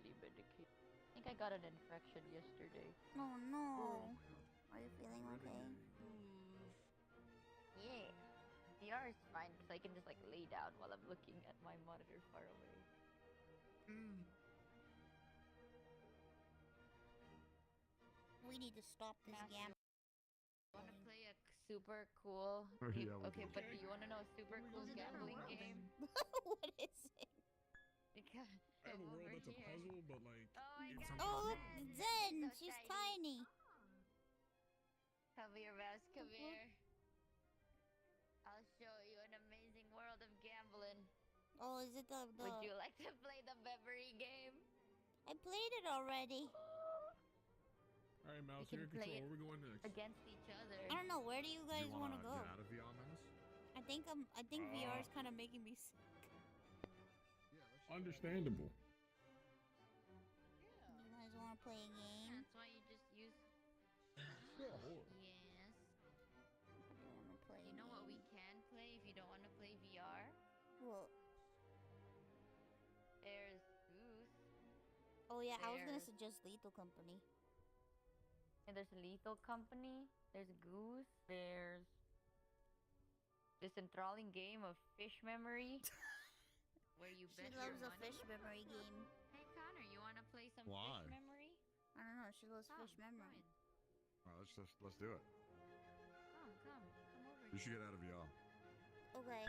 slowly medicated. I think I got an infection yesterday. Oh no. Are you feeling okay? Yeah. VR is fine because I can just like lay down while I'm looking at my monitor far away. We need to stop this gambling. Want to play a super cool? Yeah, okay, but do you want to know a super cool gambling game? What is it? Because I have a come world over that's a here. puzzle, but like Oh my it's god. something. Oh look, Zen, Zen! so She's tiny! Come here, mouse, come here. I'll show you an amazing world of gambling. Oh, is it the... Would you like to play the memory game? I played it already. All right, Mouse, We you're can in play control. it Where we going next? against each other. I don't know, where do you guys You want to go? get out of VR, Mouse? I think VR is kind of making me sick. Yeah, Understandable. You guys want to play a game? That's why you just use... Sure. Yes. I don't want to play You know what we can play if you don't want to play VR? Well, There's Goose. oh yeah, I was gonna There's- suggest Lethal Company. And there's Lethal Company. There's Goose. There's this enthralling game of fish memory. Where you She bet your loves a money. fish memory game. Hey Connor, you wanna play some Why? fish memory? I don't know, she loves fish Come, memory. All right, let's do it. Come over You should here. get out of VR. Okay.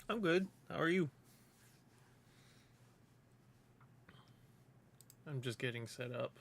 I'm good. How are you? I'm just getting set up.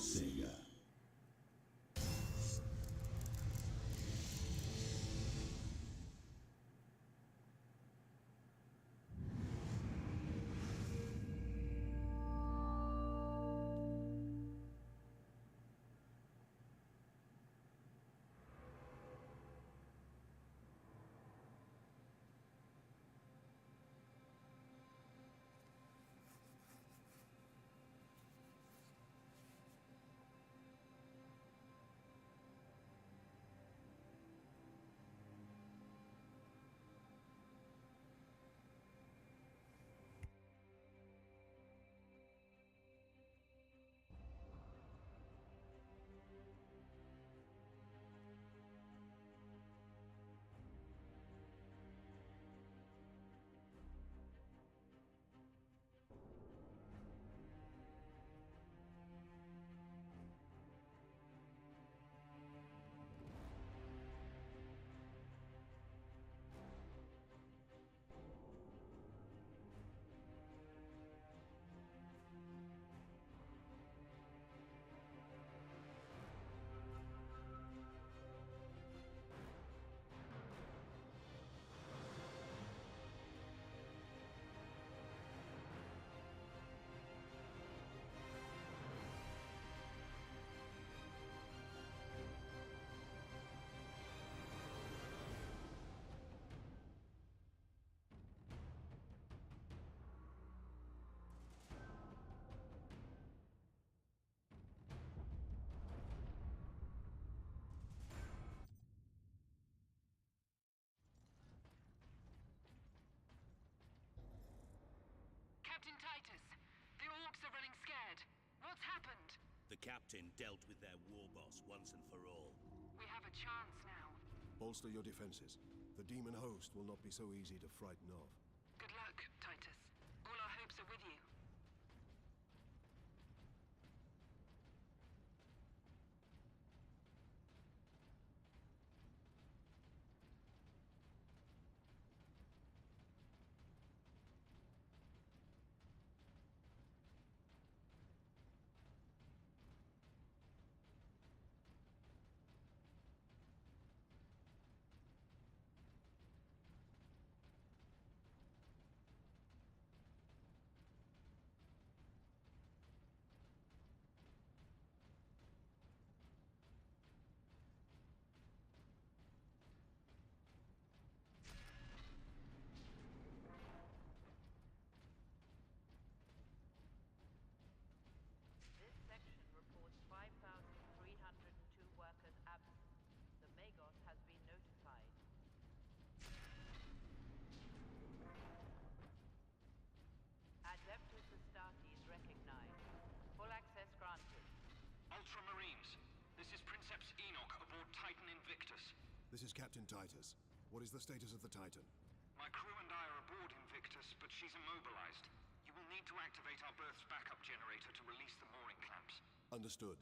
Sega. captain dealt with their war boss once and for all. We have a chance now. Bolster your defenses. The demon host will not be so easy to frighten off. Good luck, Titus. All our hopes are with you. This section reports 5,302 workers absent. The Magos has been notified. Adeptus Astartes recognized. Full access granted. Ultramarines, this is Princeps Enoch aboard Titan Invictus. This is Captain Titus. What is the status of the Titan? My crew and I are aboard Invictus, but she's immobilized. You will need to activate our berth's backup generator to release the mooring clamps. Understood.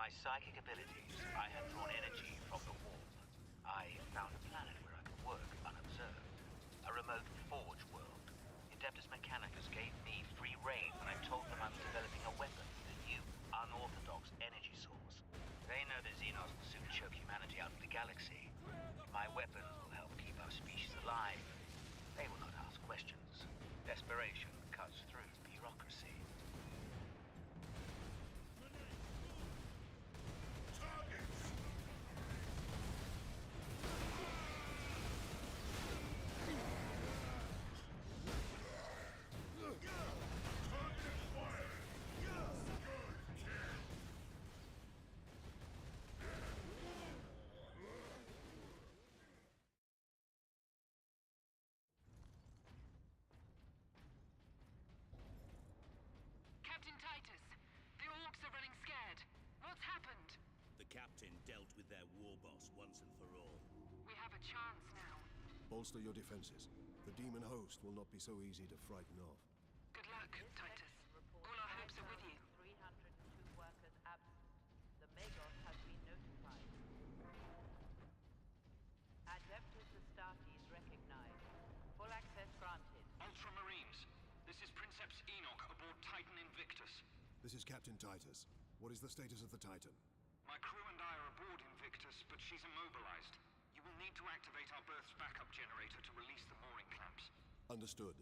my psychic abilities, I had drawn energy from the warp. I found a planet where I could work unobserved. A remote forge world. Adeptus Mechanicus gave me free rein when I told them I was developing a weapon with a new, unorthodox energy source. They know the Xenos will soon choke humanity out of the galaxy. My weapons will help keep our species alive. They will not ask questions. Desperation cuts through bureaucracy. Captain Titus, the orcs are running scared. What's happened? The captain dealt with their war boss once and for all. We have a chance now. Bolster your defenses. The demon host will not be so easy to frighten off. Good luck, Titus. All our hopes are with you. 302 workers absent. The Magos has been notified. Adeptus Astartes recognized. Full access granted. Ultramarines, this is Princeps Enoch aboard Titan Invictus. This is Captain Titus. What is the status of the Titan? My crew and I are aboard Invictus, but she's immobilized. You will need to activate our berth's backup generator to release the mooring clamps. Understood.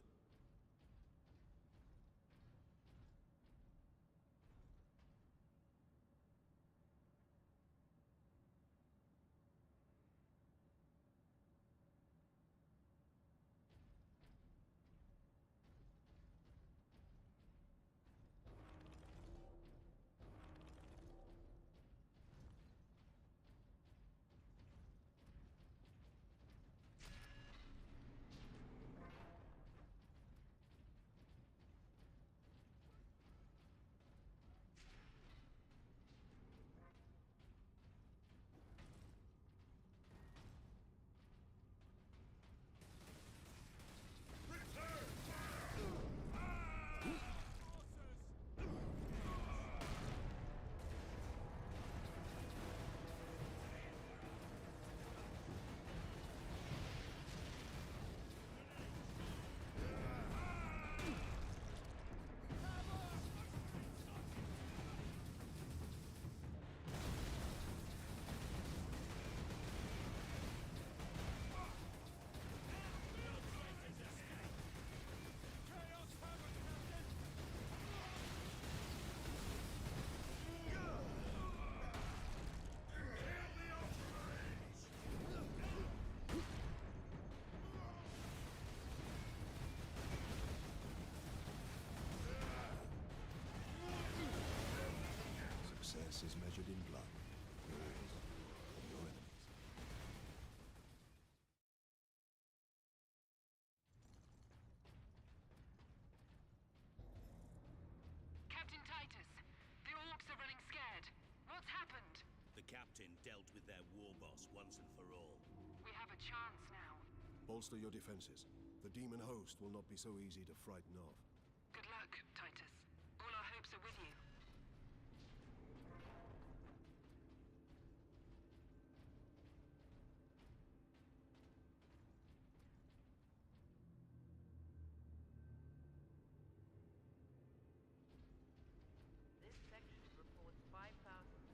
Success is measured in blood. Yours or your enemies. Captain Titus, the orcs are running scared. What's happened? The captain dealt with their war boss once and for all. We have a chance now. Bolster your defenses. The demon host will not be so easy to frighten off. Good luck, Titus. All our hopes are with you. This section reports 5,302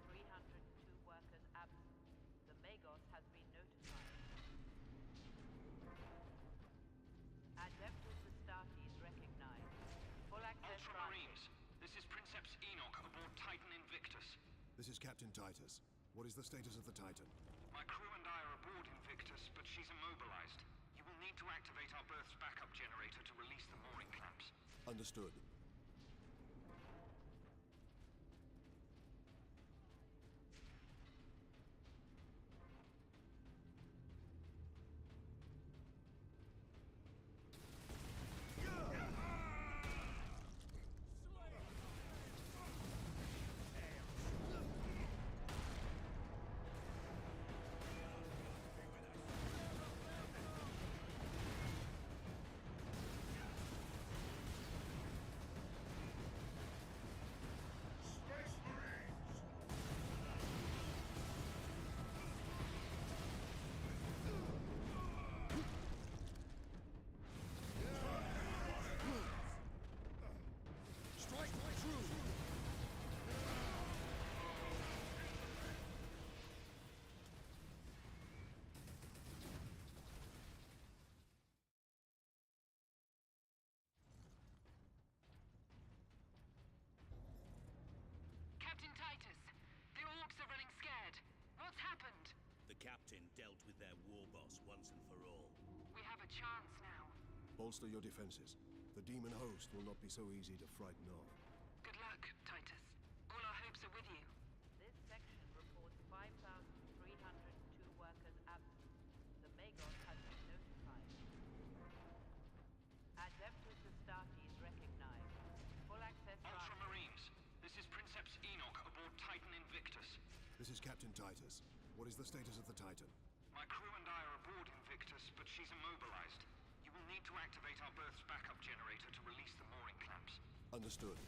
workers absent. The Magos has been notified. Adeptus Astartes recognized. Full access granted. Ultramarines, this is Princeps Enoch aboard Titan Invictus. This is Captain Titus. What is the status of the Titan? My crew and I are aboard Invictus, but she's immobilized. You will need to activate our berth's backup generator to release the mooring clamps. Understood. Captain Titus, the orcs are running scared. What's happened? The captain dealt with their war boss once and for all. We have a chance now. Bolster your defenses. The demon host will not be so easy to frighten off. Good luck, Titus. All our hopes are with you. This section reports 5,302 workers absent. The Magos has been notified. Adeptus Astartes recognized. Full access granted. Ultramarines, this is Princeps Enoch aboard Titan Invictus. This is Captain Titus. What is the status of the Titan? My crew and I are aboard Invictus, but she's immobilized. You will need to activate our berth's backup generator to release the mooring clamps. Understood.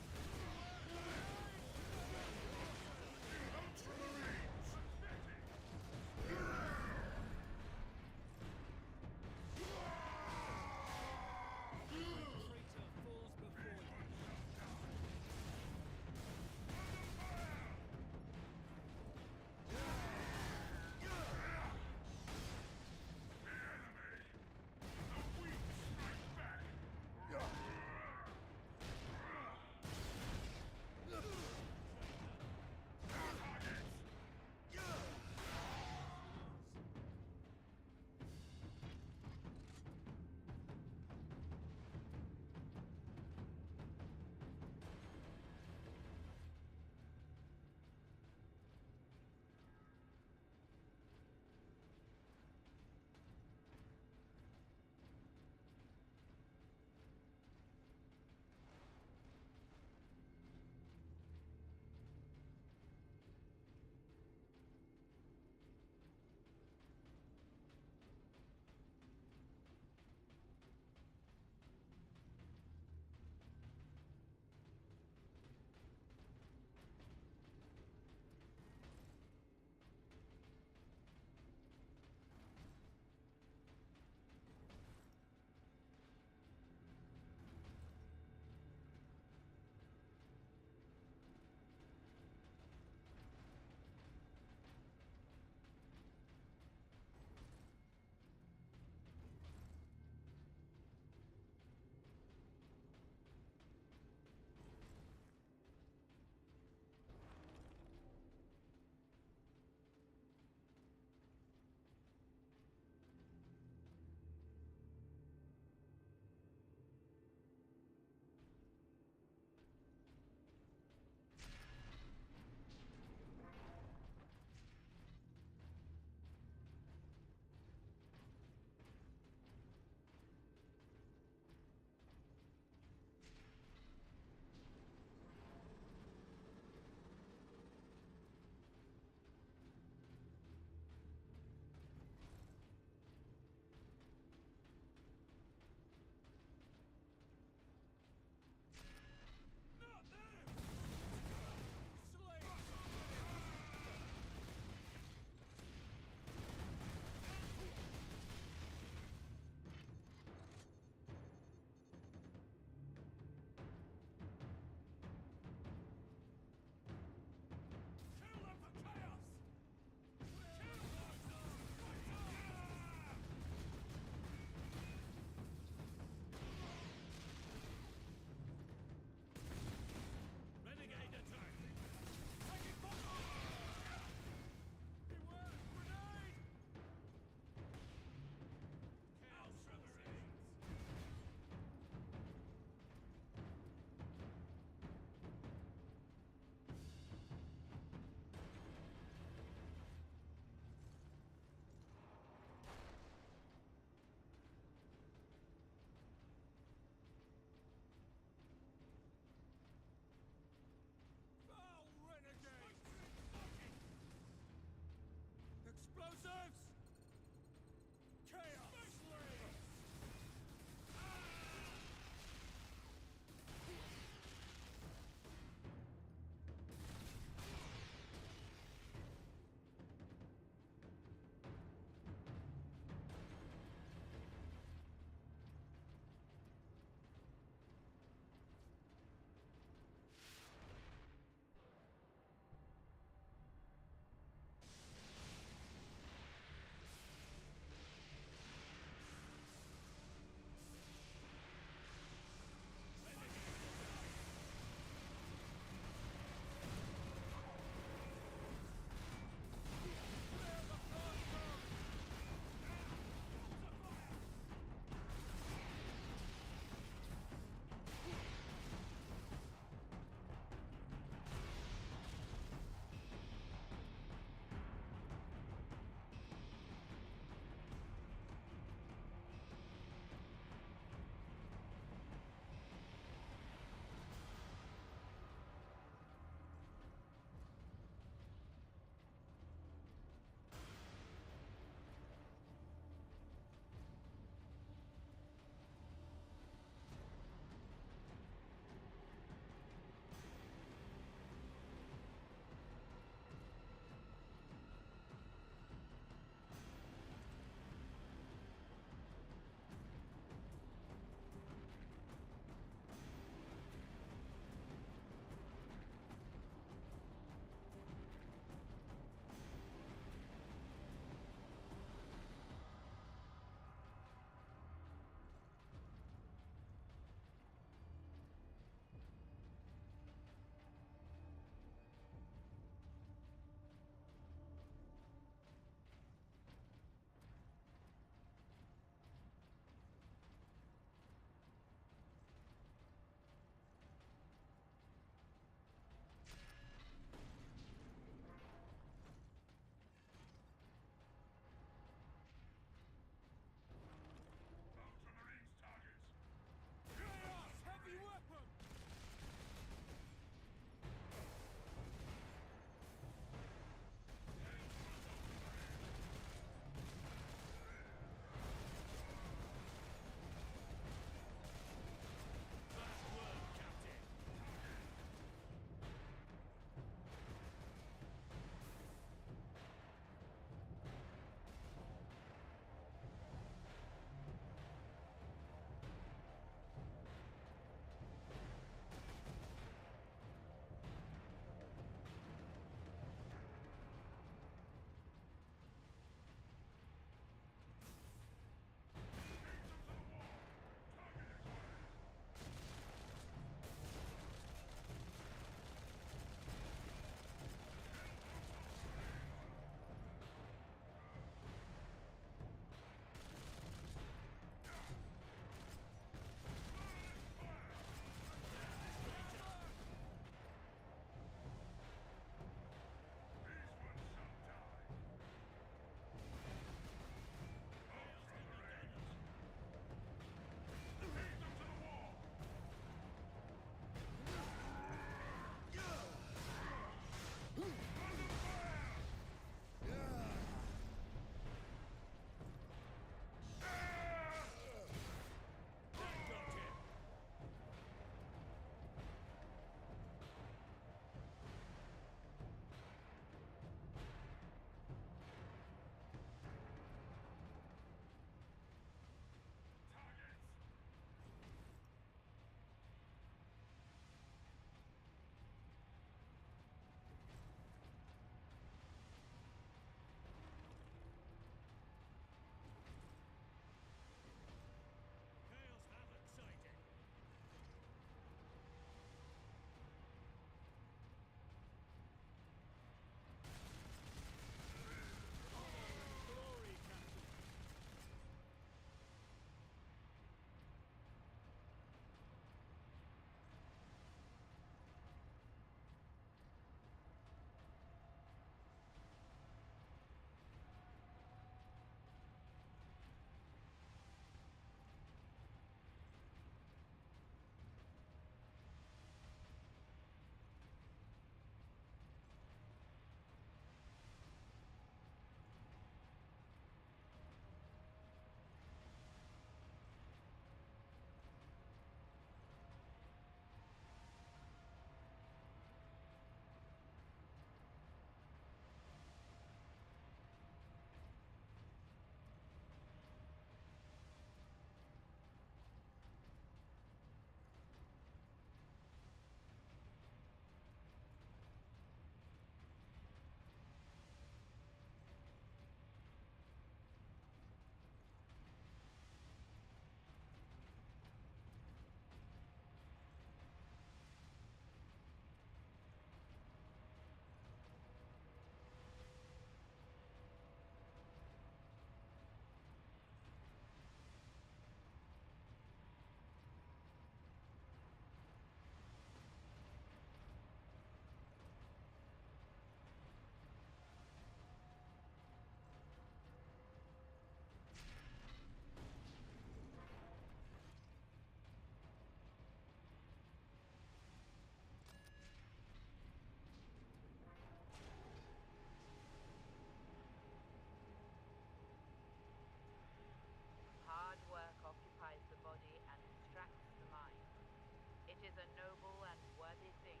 a noble and worthy thing.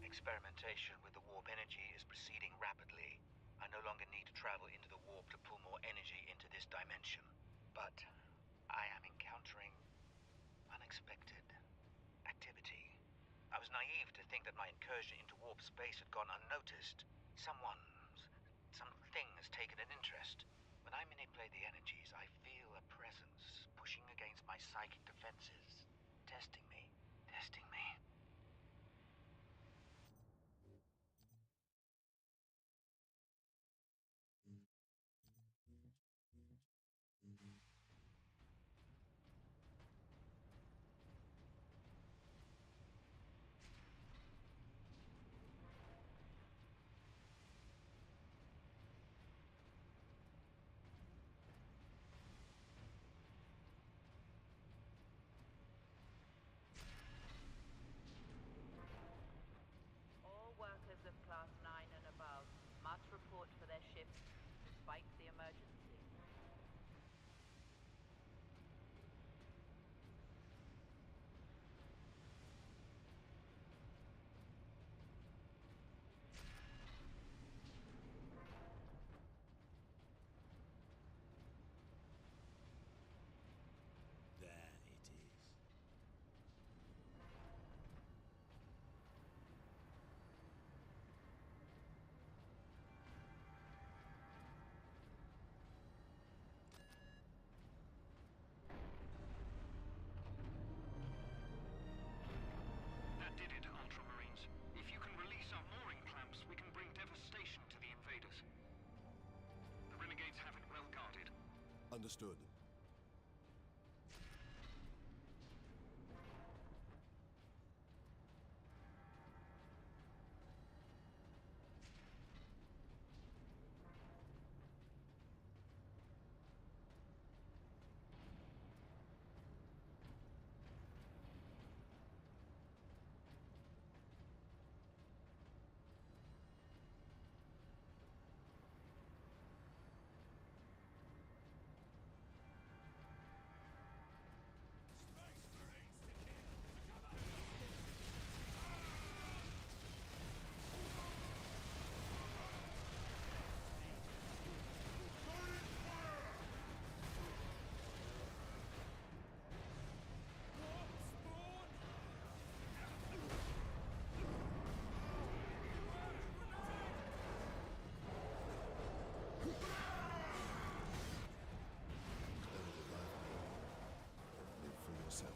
Experimentation with the warp energy is proceeding rapidly. I no longer need to travel into the warp to pull more energy into this dimension. But I am encountering unexpected activity. I was naive to think that my incursion into warp space had gone unnoticed. Something has taken an interest. When I manipulate the energies, I feel a presence pushing against my psychic defenses, testing me. All workers of Class 9 and above must report for their shifts despite the emergency. There it is. That did it, Ultramarines. If you can release our mooring clamps, we can bring devastation to the invaders. The renegades have it well guarded. Understood. Live for yourself.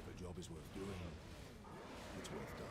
If a job is worth doing, it's worth done.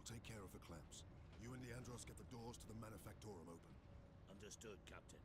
I'll take care of the clamps. You and Leandros get the doors to the Manufactorum open. Understood, Captain.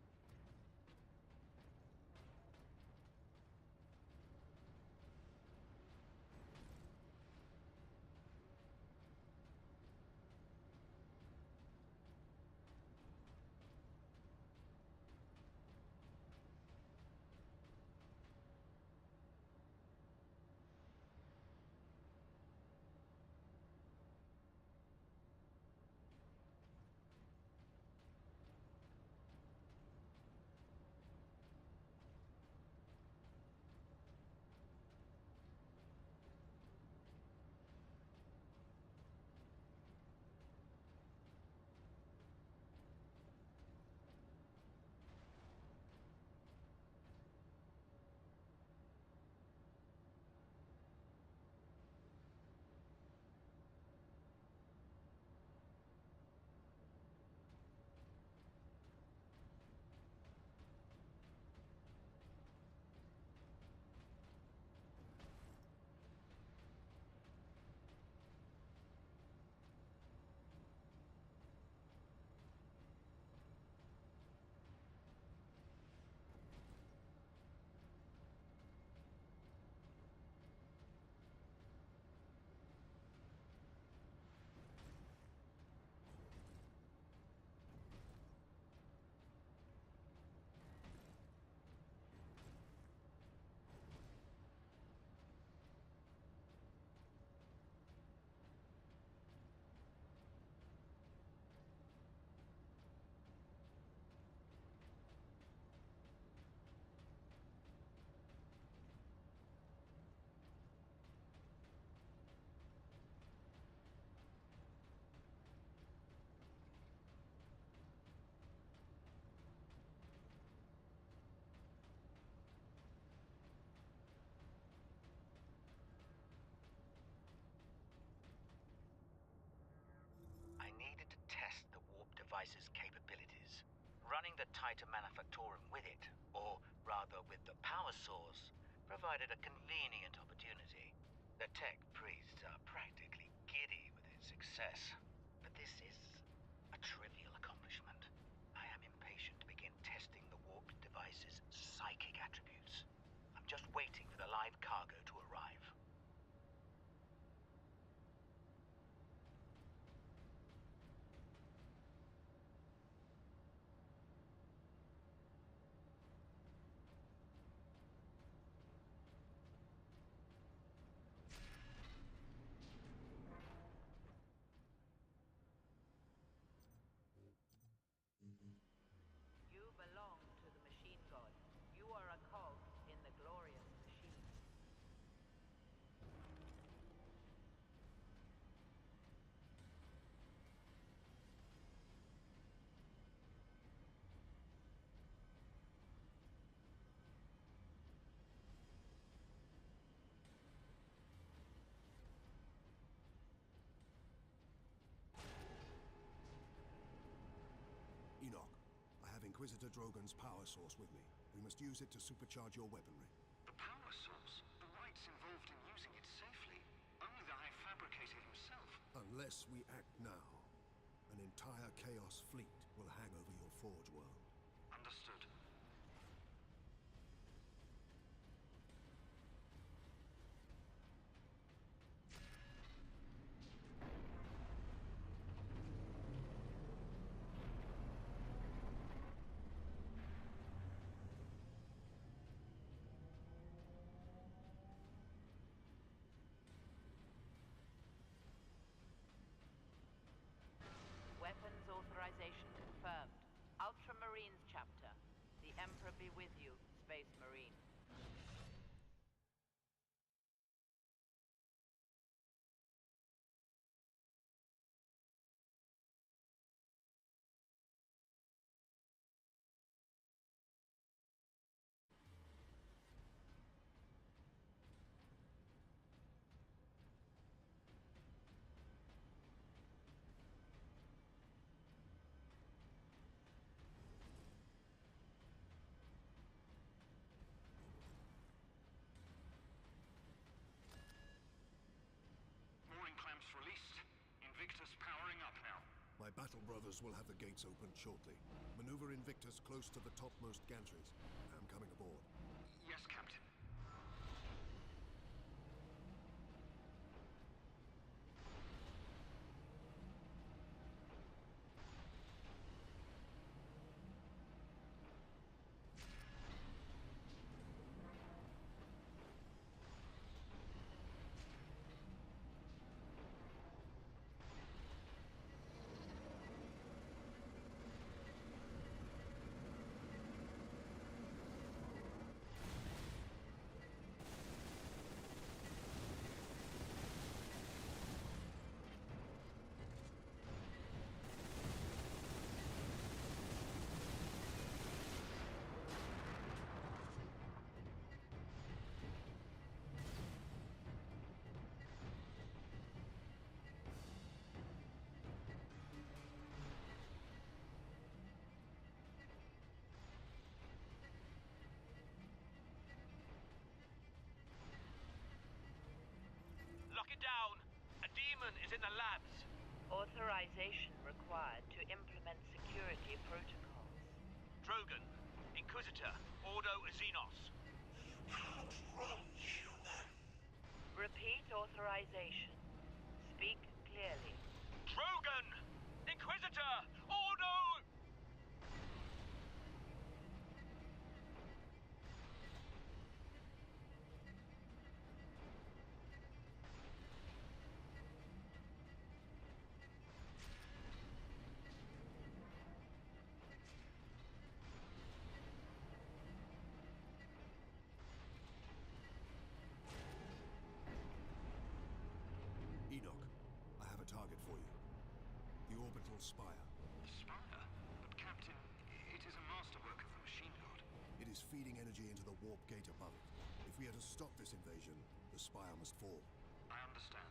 I needed to test the warp device's capabilities. Running the Titan Manufactorum with it, or rather with the power source, provided a convenient opportunity. The tech priests are practically giddy with its success. But this is a trivial accomplishment. I am impatient to begin testing the warp device's psychic attributes. I'm just waiting for the live cargo to arrive. You belong to the machine god. You are a cog in the glorious machine. Enoch, I have Inquisitor Drogon's power source with me. We must use it to supercharge your weaponry. The power source? The rites involved in using it safely? Only the High Fabricator himself. Unless we act now, an entire Chaos fleet will hang over your Forge world. Understood. Weapons authorization confirmed. Ultramarines chapter. The Emperor be with you, Space Marine. Battle Brothers will have the gates opened shortly. Maneuver Invictus close to the topmost gantries. I'm coming aboard. Yes, Captain. Lock it down! A demon is in the labs! Authorization required to implement security protocols. Drogon, Inquisitor, Ordo Xenos. Repeat authorization. Speak clearly. Drogon! Inquisitor! Ordo! Enoch, I have a target for you. The orbital spire. The spire? But, Captain, it is a masterwork of the machine god. It is feeding energy into the warp gate above it. If we are to stop this invasion, the spire must fall. I understand.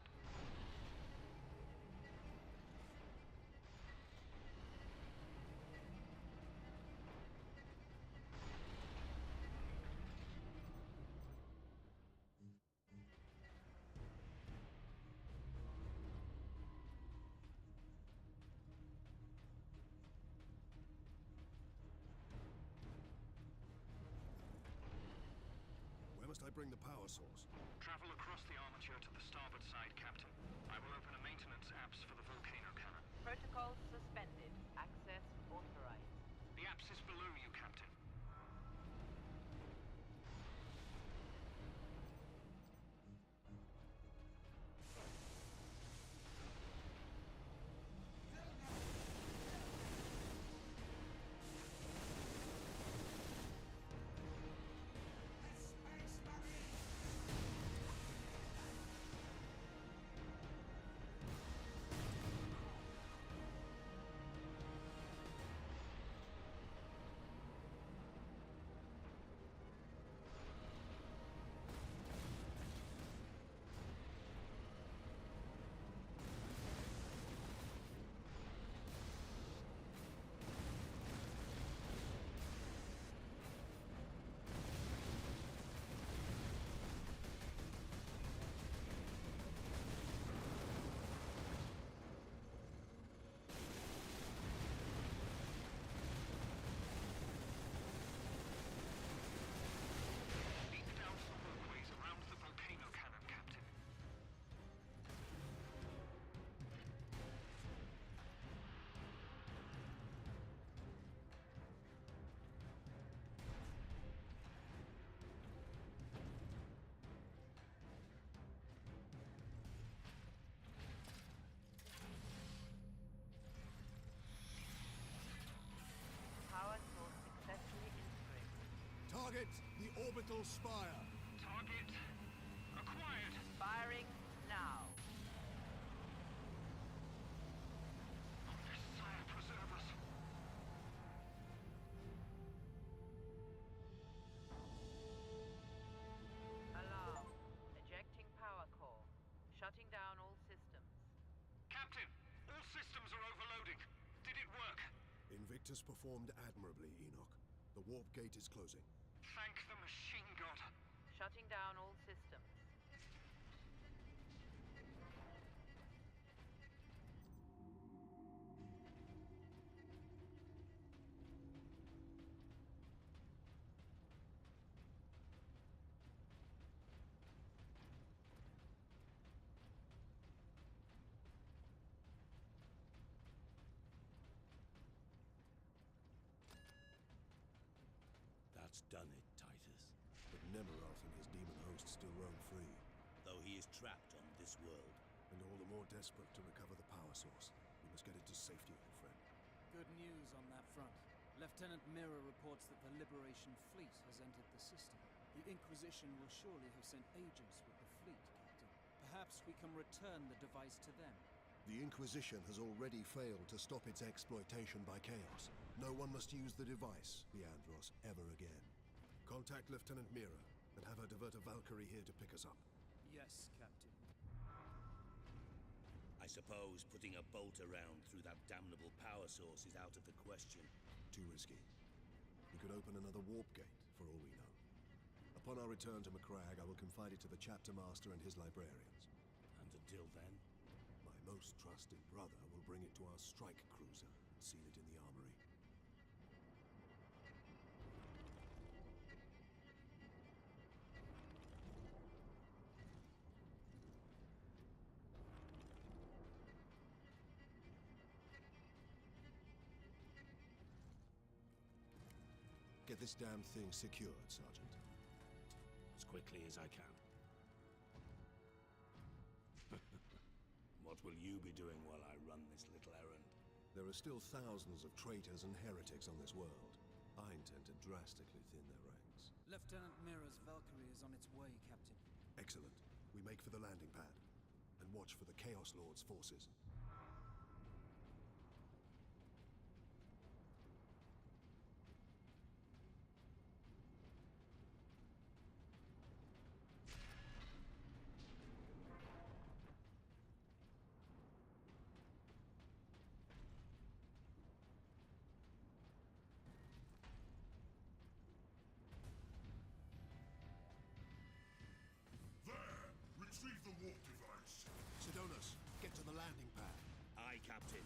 Where must I bring the power source? Travel across the armature to the starboard side, Captain. I will open a maintenance apse for the volcano cannon. Protocols suspended. Access authorized. The apse is below you, Captain. Leap down the walkways around the volcano cannon, Captain. Power source successfully integrated. Target the orbital spire. Target acquired. Firing now. Messiah, preserve us. Alarm. Ejecting power core. Shutting down all systems. Captain, all systems are overloading. Did it work? Invictus performed admirably, Enoch. The warp gate is closing. Thank the machine god. Shutting down all systems. What's done it, Titus? But Nemeroth and his demon host still roam free. Though he is trapped on this world. And all the more desperate to recover the power source. We must get it to safety, old friend. Good news on that front. Lieutenant Mirror reports that the Liberation Fleet has entered the system. The Inquisition will surely have sent agents with the fleet, Captain. Perhaps we can return the device to them. The Inquisition has already failed to stop its exploitation by Chaos. No one must use the device, Leandros, ever again. Contact Lieutenant Mira and have her divert a Valkyrie here to pick us up. Yes, Captain. I suppose putting a bolt around through that damnable power source is out of the question. Too risky. We could open another warp gate, for all we know. Upon our return to Macragge, I will confide it to the chapter master and his librarians. And until then? My most trusted brother will bring it to our strike cruiser and seal it in the armory. Get this damn thing secured, Sergeant. As quickly as I can. What will you be doing while I run this little errand? There are still thousands of traitors and heretics on this world. I intend to drastically thin their ranks. Lieutenant Mirror's Valkyrie is on its way, Captain. Excellent. We make for the landing pad. And watch for the Chaos Lord's forces. Retrieve the warp device. Sidonus, get to the landing pad. Aye, Captain.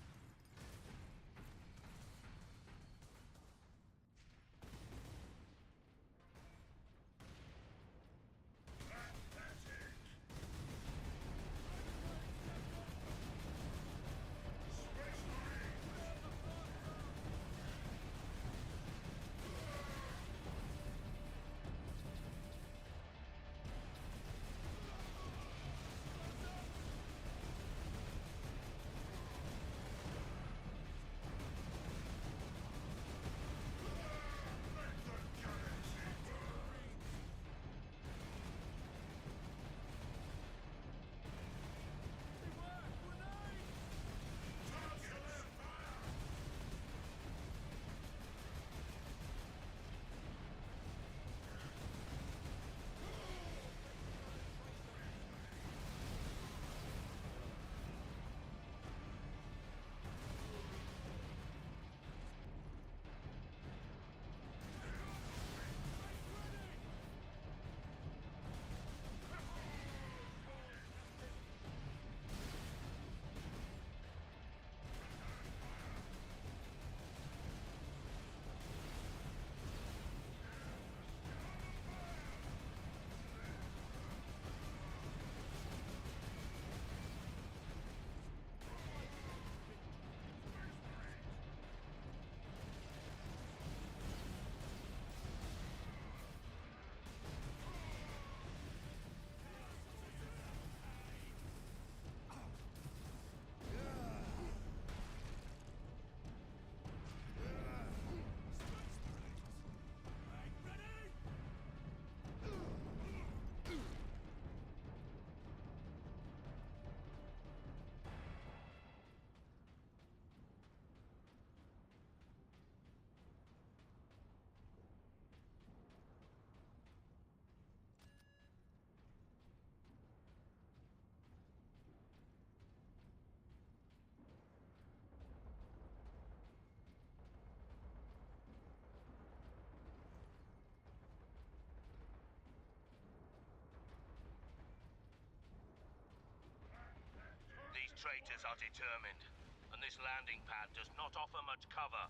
These traitors are determined, and this landing pad does not offer much cover.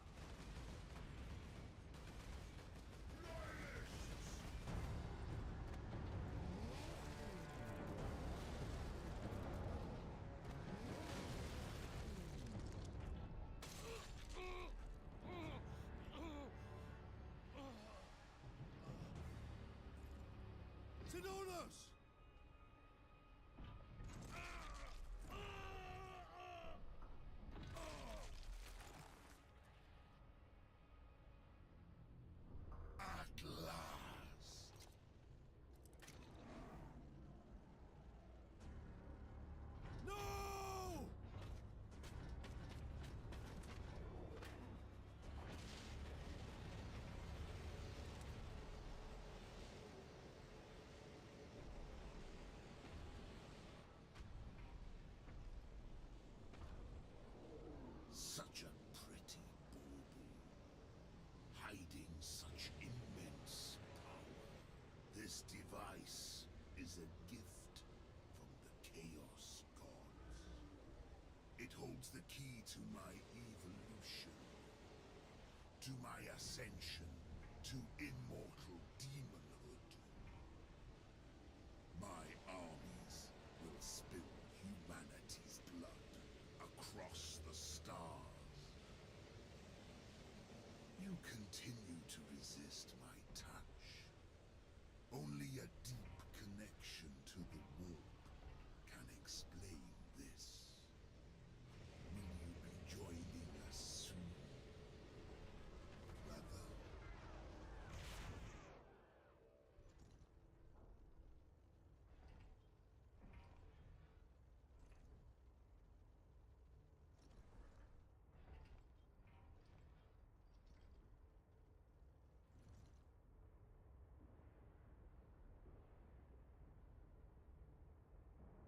This device is a gift from the Chaos Gods. It holds the key to my evolution, to my ascension to immortal demonhood. My armies will spill humanity's blood across the stars. You continue to resist my touch. Only a deep connection to the warp can explain this. Will you be joining us soon, brother?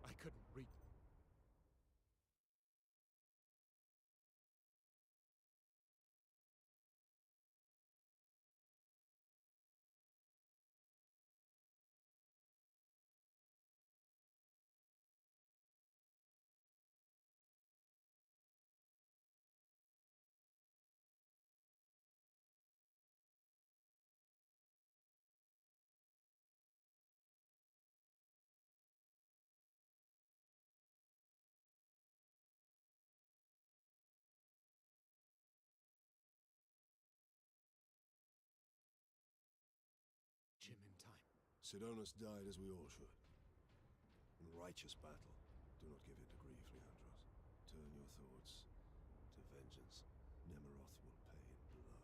I couldn't read. Jim in time. Sidonus died as we all should. In righteous battle. Do not give in to grief, Leandros. Turn your thoughts to vengeance. Nemeroth will pay in blood.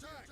attack!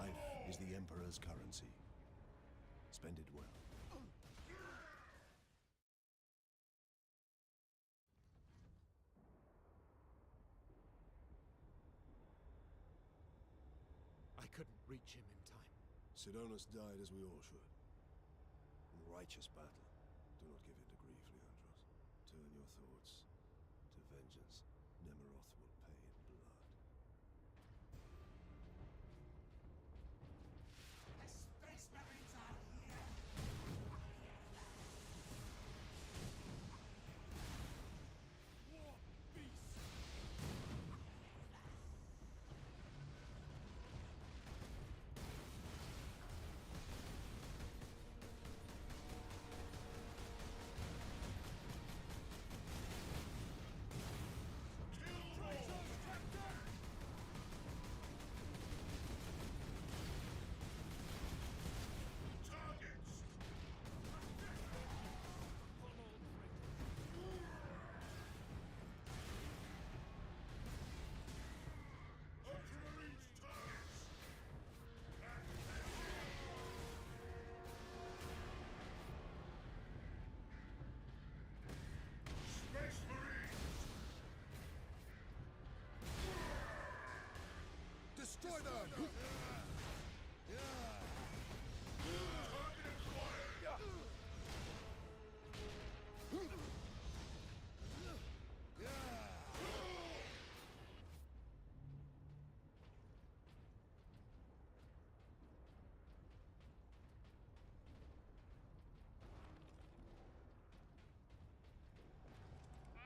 Life is the Emperor's currency. Spend it well. I couldn't reach him in time. Sidonus died as we all should. In righteous battle. Do not give in to grief, Leandros. Turn your thoughts to vengeance. Nemeroth will pay in blood. Space Marines are here! War beast! Destroy them!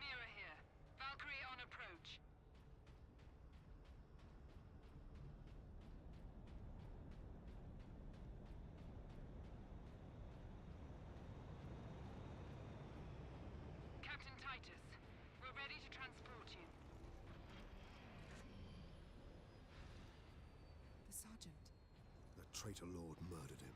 Mira here. Valkyrie on approach. Captain Titus, we're ready to transport you. The Sergeant. The traitor lord murdered him.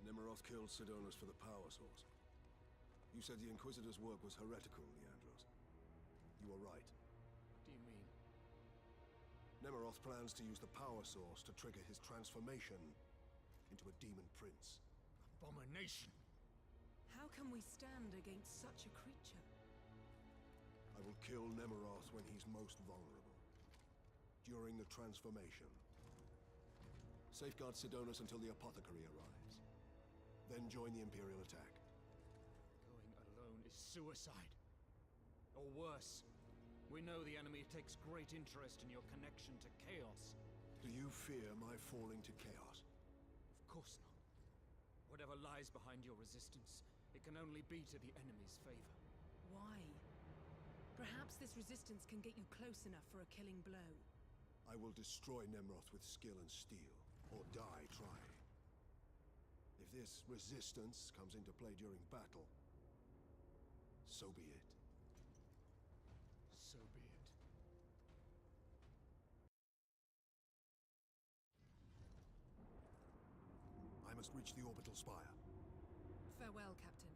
Nemeroth killed Sidonus for the power source. You said the Inquisitor's work was heretical, Leandros. You were right. What do you mean? Nemeroth plans to use the power source to trigger his transformation into a demon prince. Abomination! How can we stand against such a creature? I will kill Nemeroth when he's most vulnerable. During the transformation. Safeguard Sidonus until the apothecary arrives. Then join the Imperial attack. Going alone is suicide. Or worse, we know the enemy takes great interest in your connection to chaos. Do you fear my falling to chaos? Of course not. Whatever lies behind your resistance, it can only be to the enemy's favor. Why? Perhaps this resistance can get you close enough for a killing blow. I will destroy Nemeroth with skill and steel, or die trying. If this resistance comes into play during battle, so be it. So be it. I must reach the orbital spire. Farewell, Captain.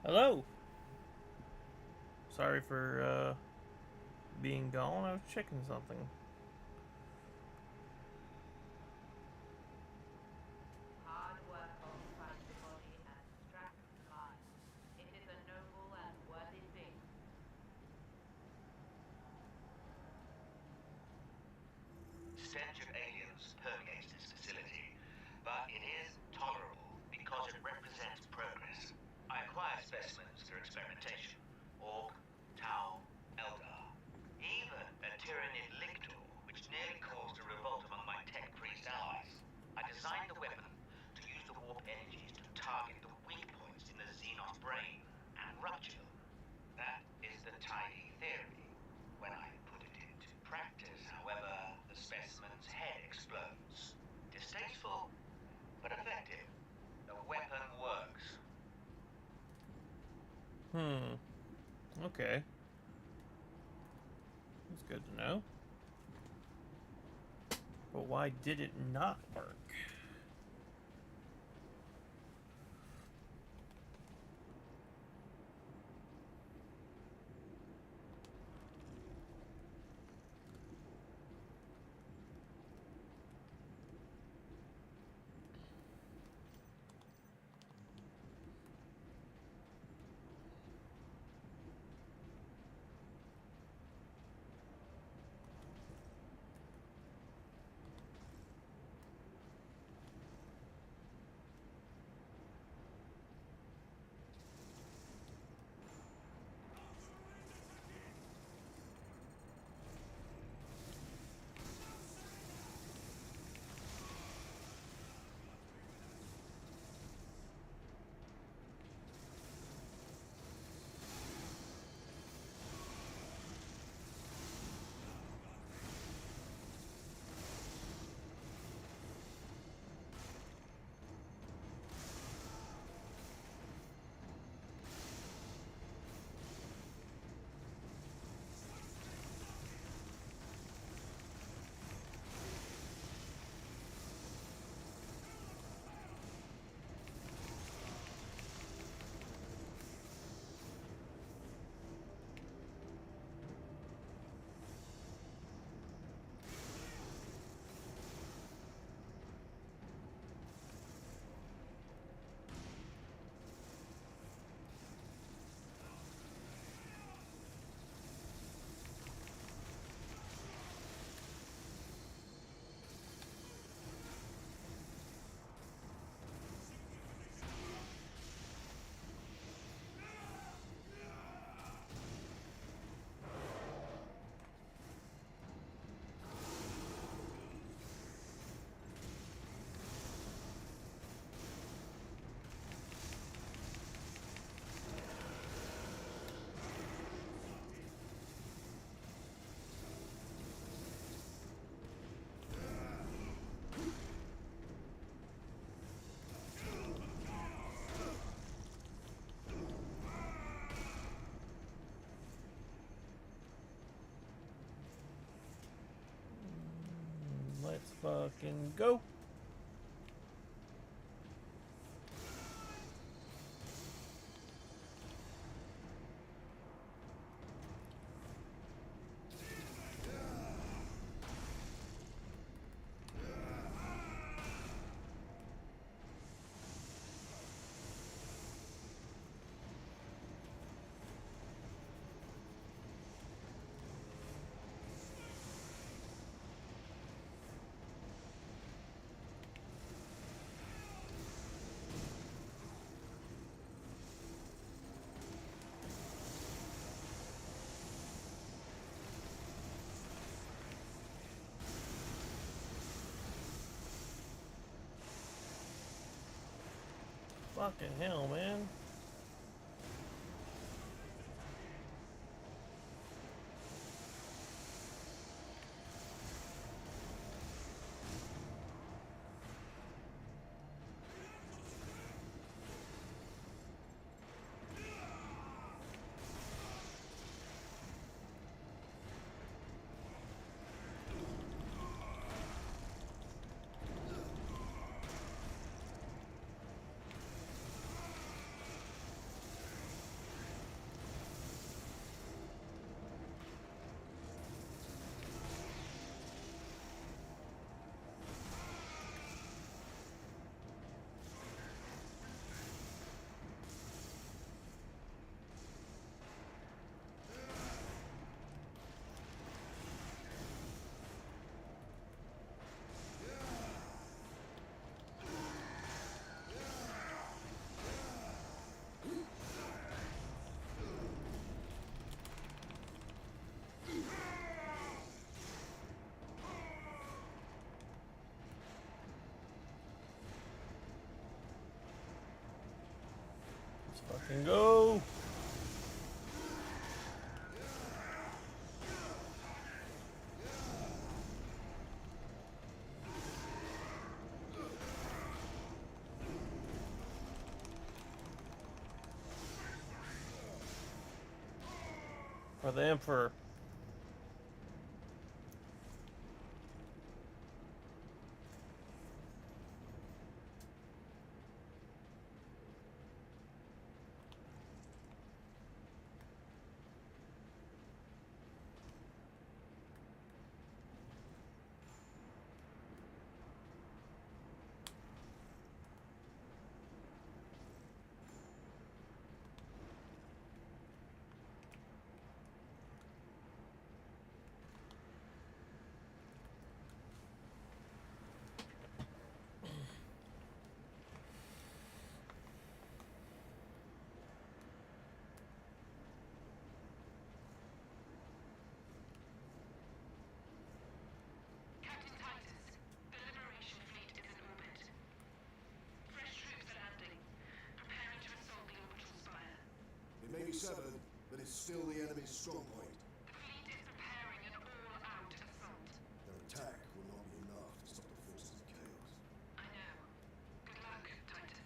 Hello. Sorry for being gone. I was checking something. Hard work occupies the body and distracts the mind. It is a noble and worthy thing. Stench of aliens permeates this facility, but it is tolerable because it represents progress. I acquire specimens through experimentation. Orc, Tau, Eldar. Even a Tyranid Lictor, which nearly caused a revolt among my tech priest allies. I designed the weapon to use the warp energies to target the weak points in the Xenos brain and rupture them. That is the tidy theory. When I put it into practice, however, the specimen's head explodes. Distasteful, but effective. The weapon works. Okay. That's good to know. But why did it not work? Let's fucking go. Fucking hell, man. Fucking go! For the Emperor. Captain Titus, the Liberation Fleet is in orbit. Fresh troops are landing, preparing to assault the orbital spire. It may be severed, but it's still the enemy's strong point. The fleet is preparing an all-out assault. Their attack will not be enough to stop the forces of chaos. I know. Good luck, Titus.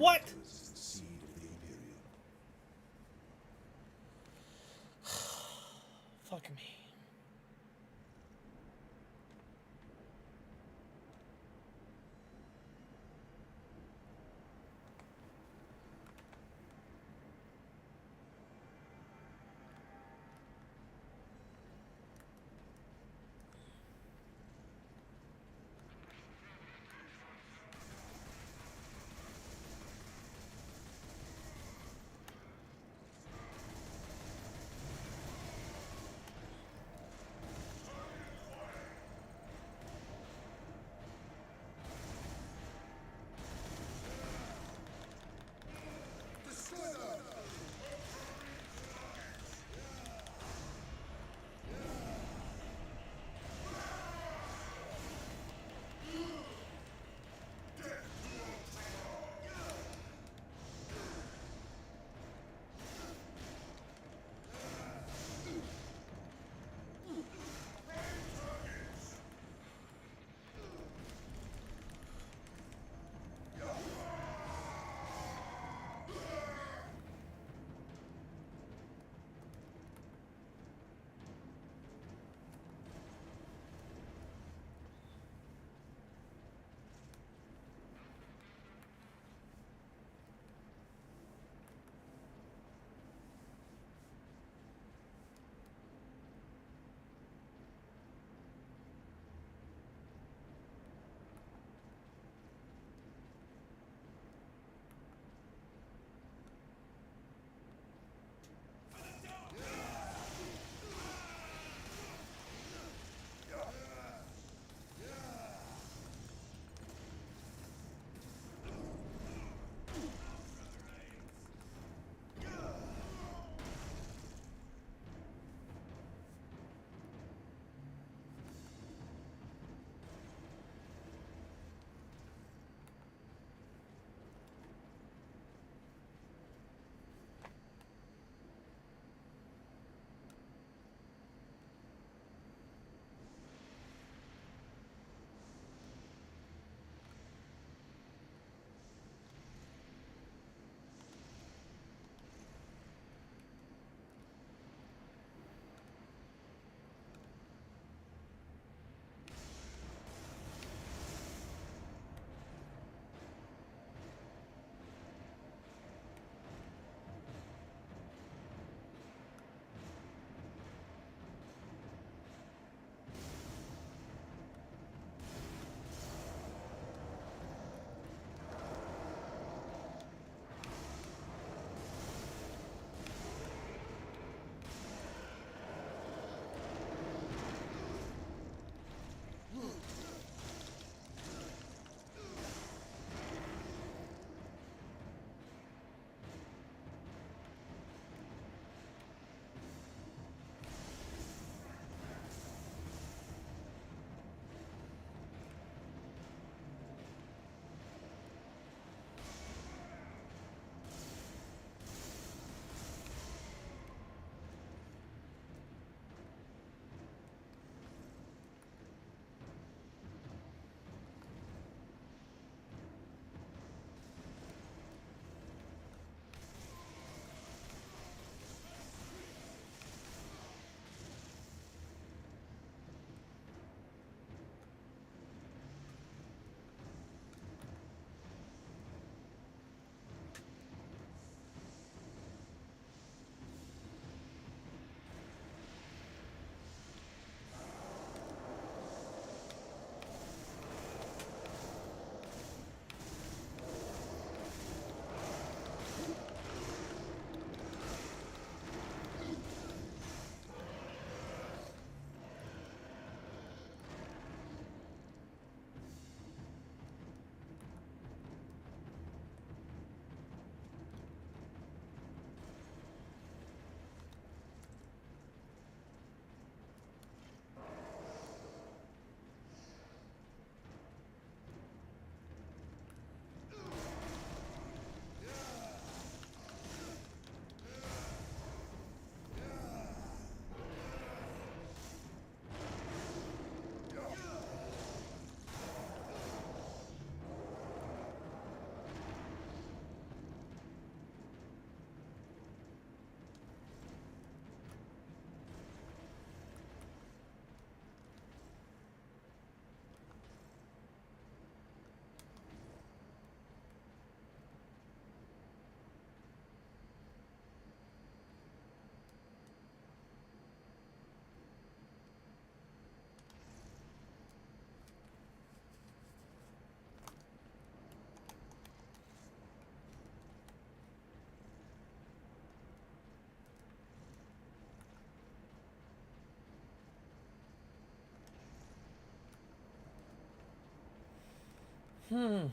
What? This is the seed of the Imperium. Fuck me. Hmm.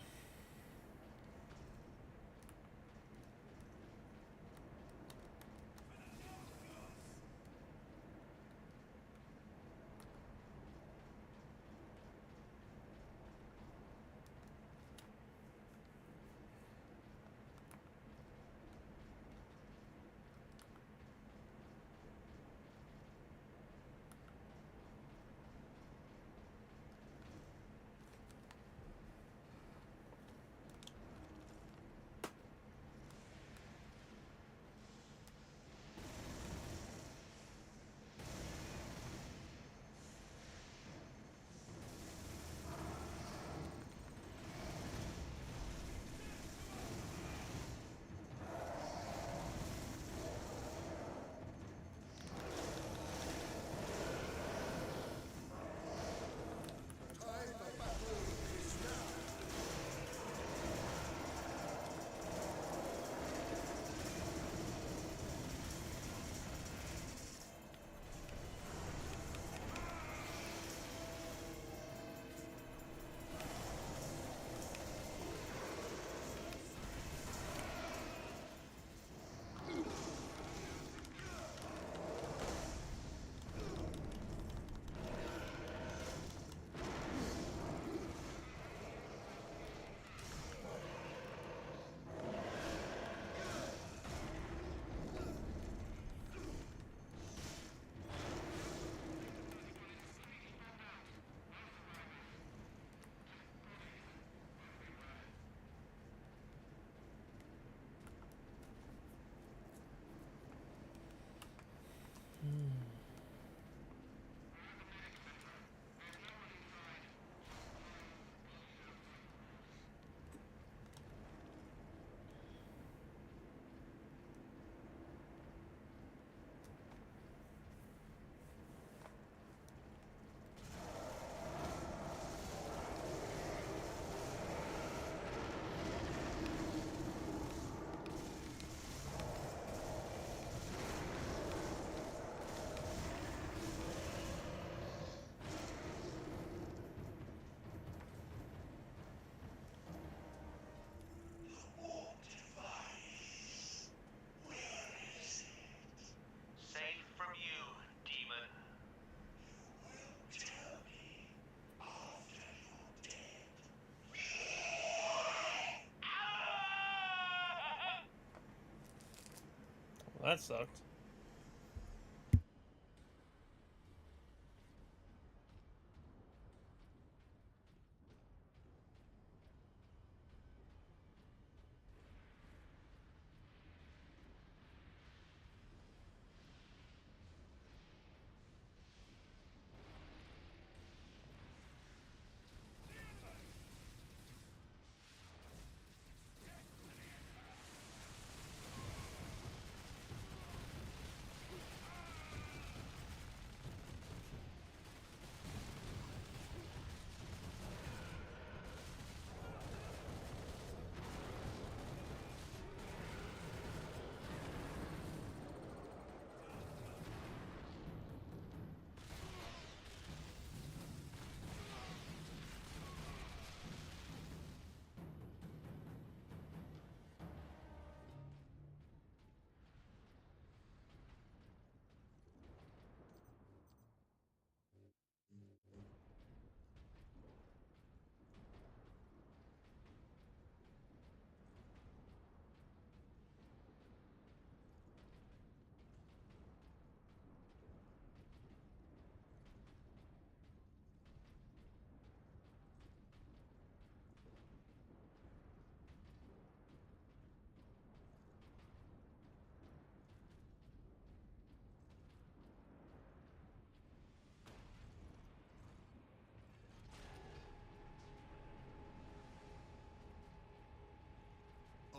Safe from you, demon. Well, that sucked.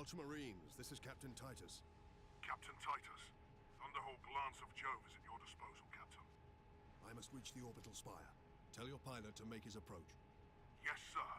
Ultramarines, this is Captain Titus. Captain Titus, Thunderhawk Lance of Jove is at your disposal, Captain. I must reach the orbital spire. Tell your pilot to make his approach. Yes, sir.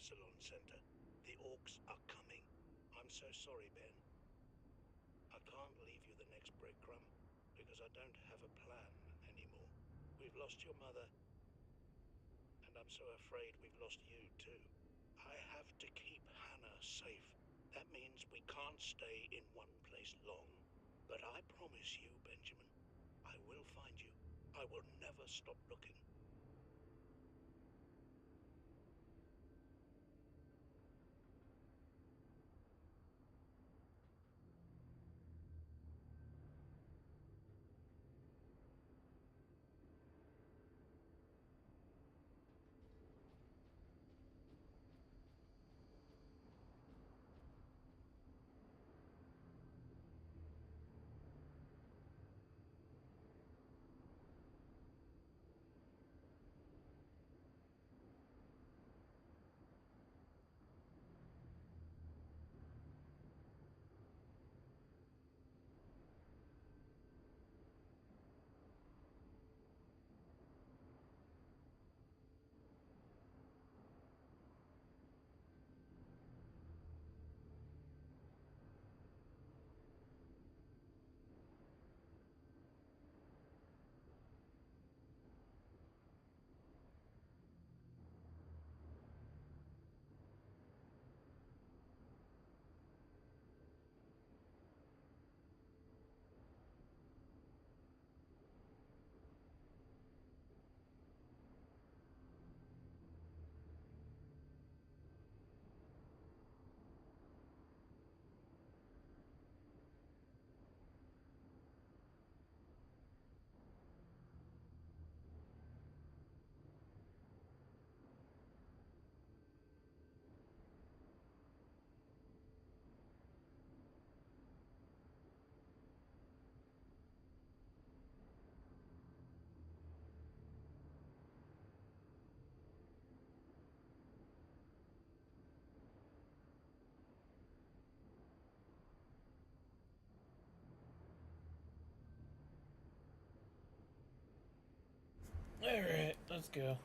Epsilon Center. The orcs are coming. I'm so sorry, Ben. I can't leave you the next breadcrumb, because I don't have a plan anymore. We've lost your mother, and I'm so afraid we've lost you too. I have to keep Hannah safe. That means we can't stay in one place long. But I promise you, Benjamin, I will find you. I will never stop looking. Alright, let's go.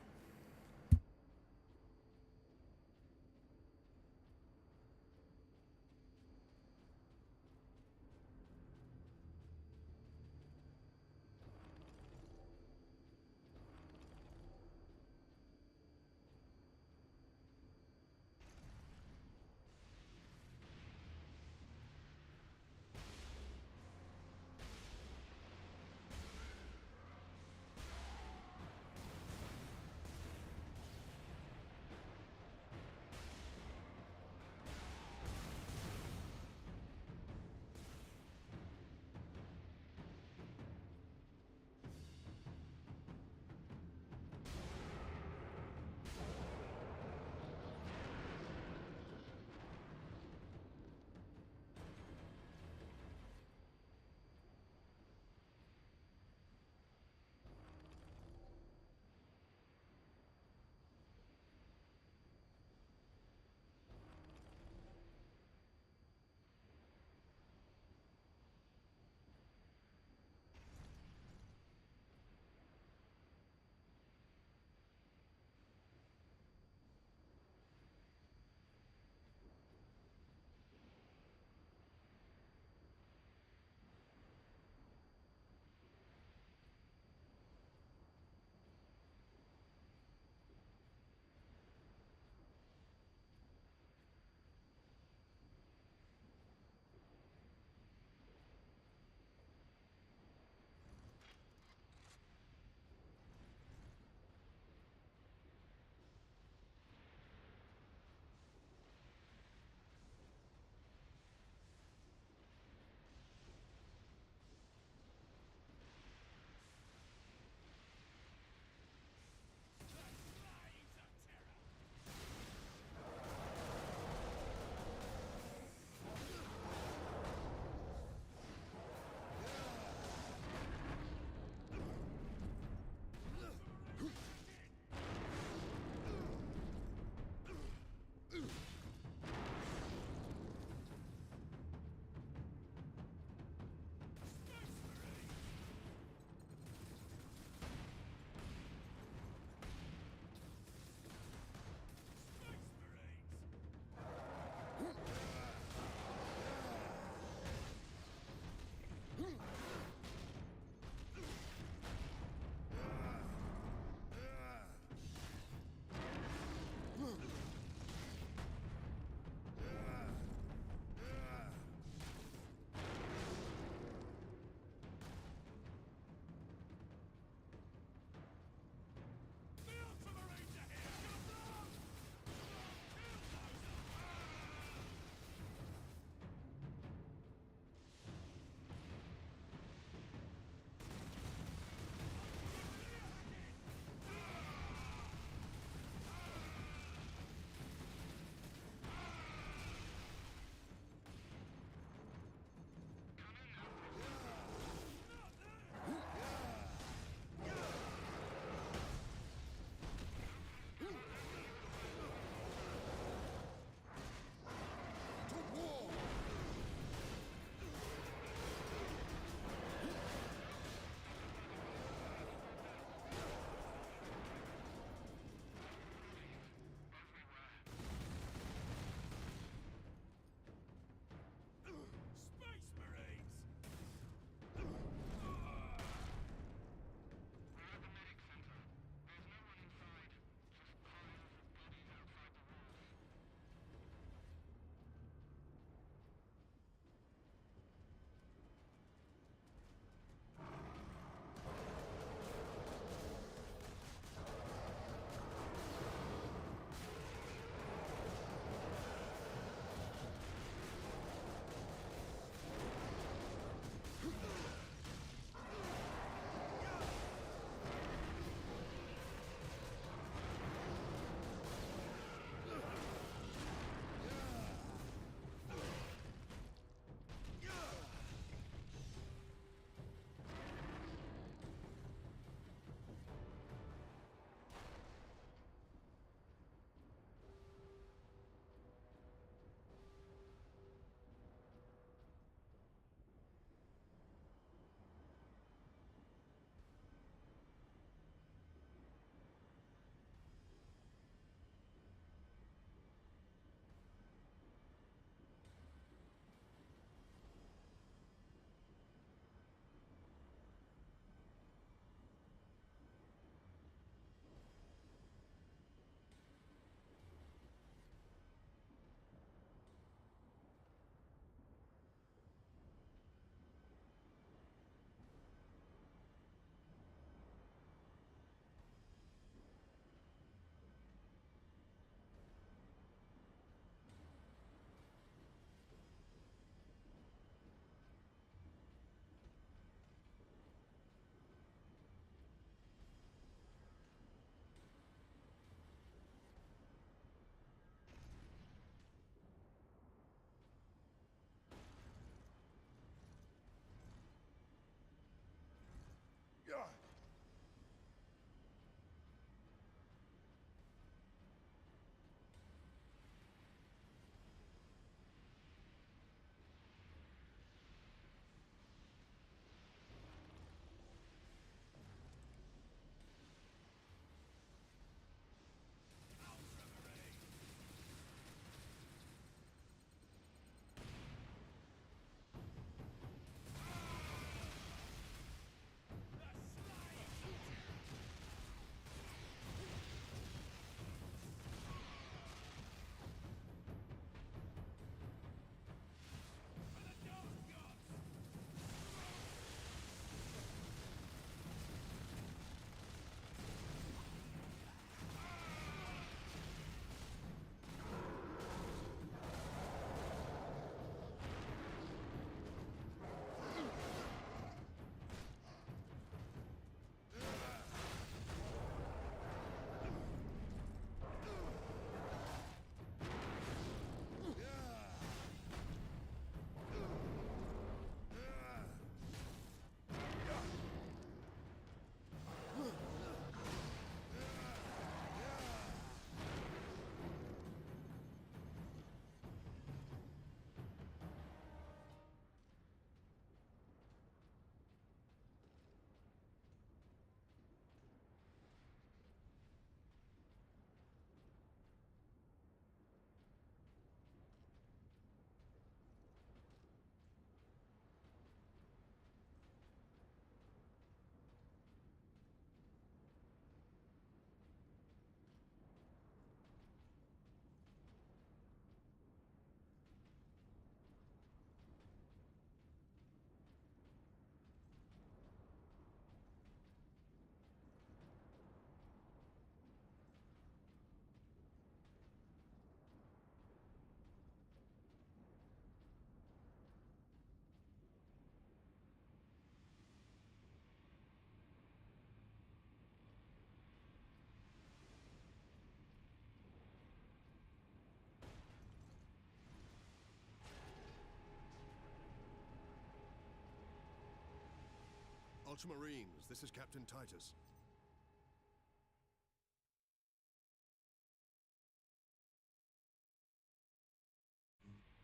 Ultramarines, this is Captain Titus.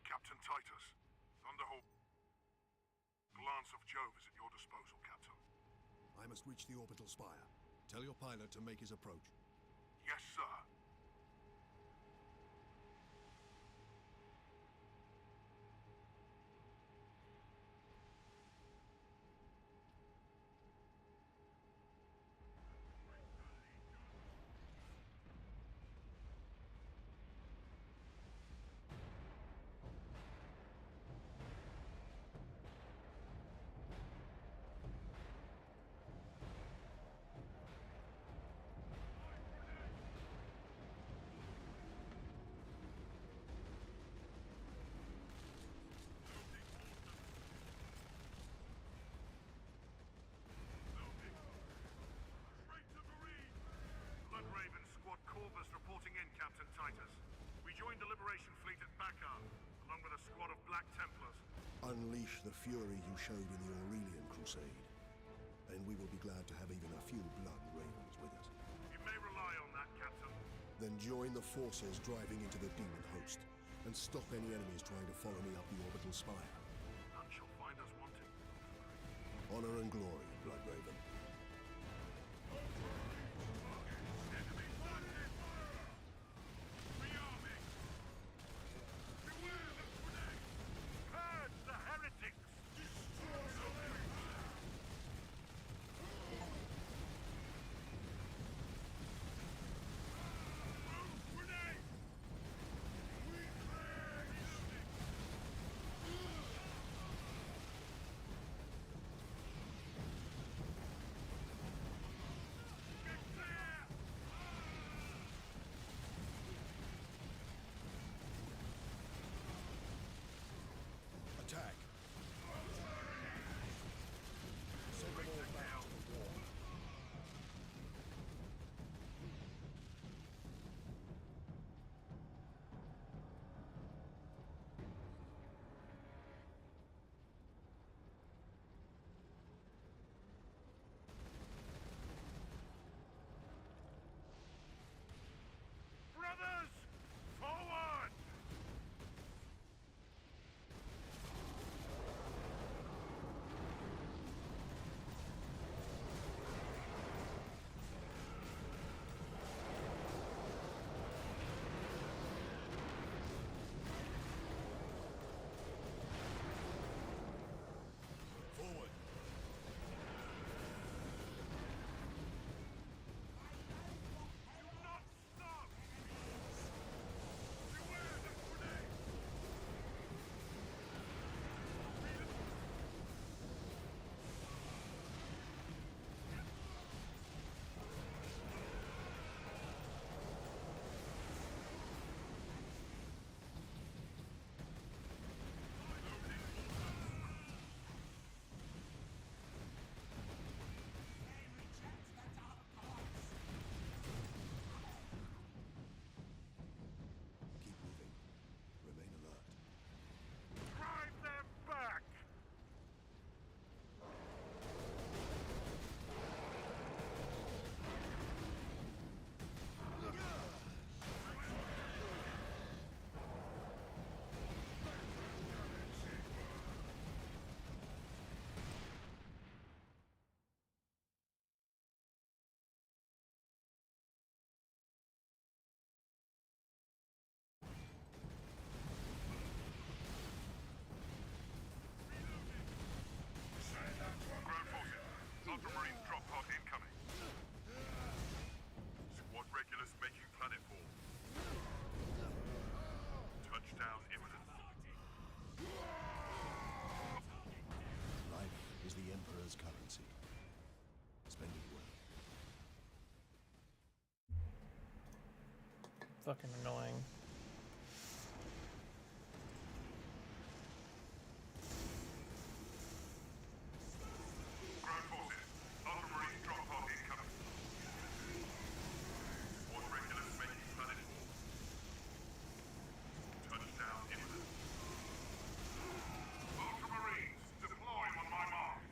Captain Titus, Thunderhawk. Glance of Jove is at your disposal, Captain. I must reach the orbital spire. Tell your pilot to make his approach. Yes, sir. Reporting in, Captain Titus. We joined the Liberation Fleet at Bakar, along with a squad of Black Templars. Unleash the fury you showed in the Aurelian Crusade, and we will be glad to have even a few blood ravens with us. You may rely on that, Captain. Then join the forces driving into the demon host, and stop any enemies trying to follow me up the orbital spire. None shall find us wanting. Honor and glory, Blood Raven. Attack! Send them all back to the war. Brothers! Forward! Forward! Keep moving. Remain alert. Drive them back! Ground forces, Ultramarine drop pod incoming. Squad regulars making planetfall. Touchdown imminent. Life is the Emperor's currency. Spend it well. Fucking annoying. Ground forces, Ultramarine drop pod incoming. Squad regulars making planetfall. Touchdown imminent. Ultramarines, deploy on my mark.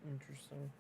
Interesting.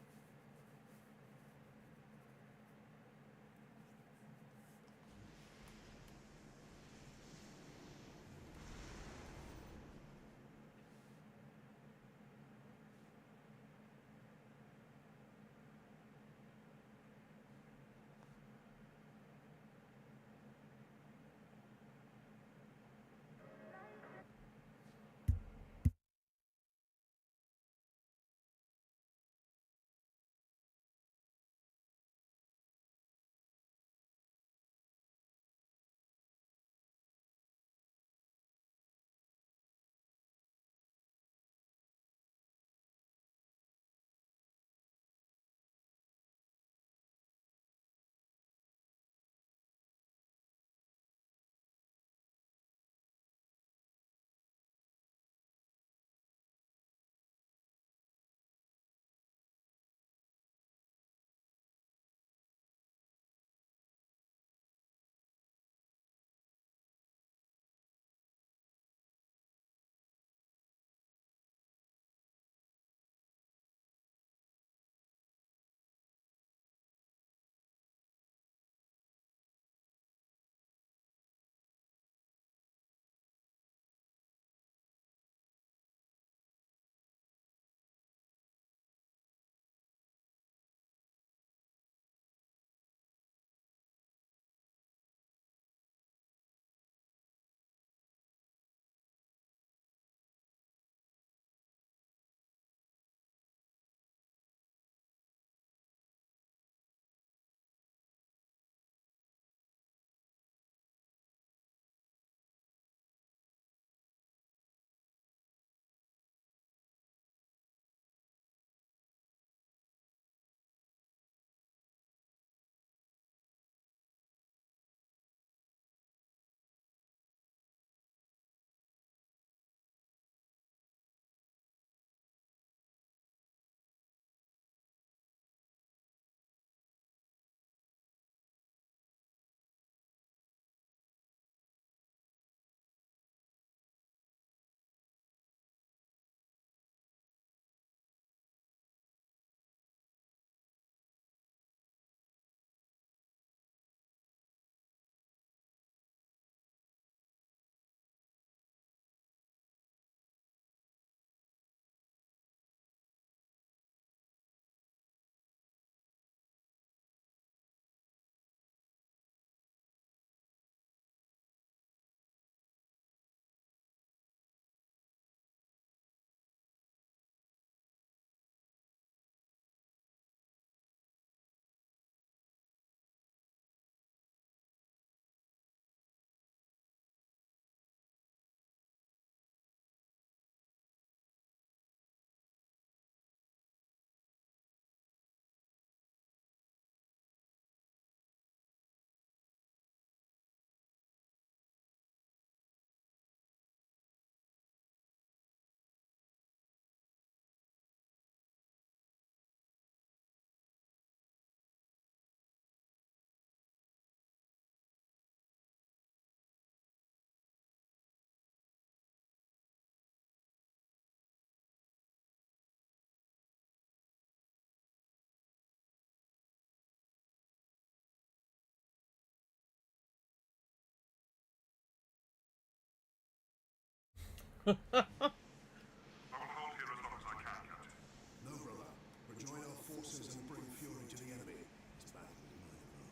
No, brother. Rejoin our forces and bring fury to the enemy. This battle is mine alone.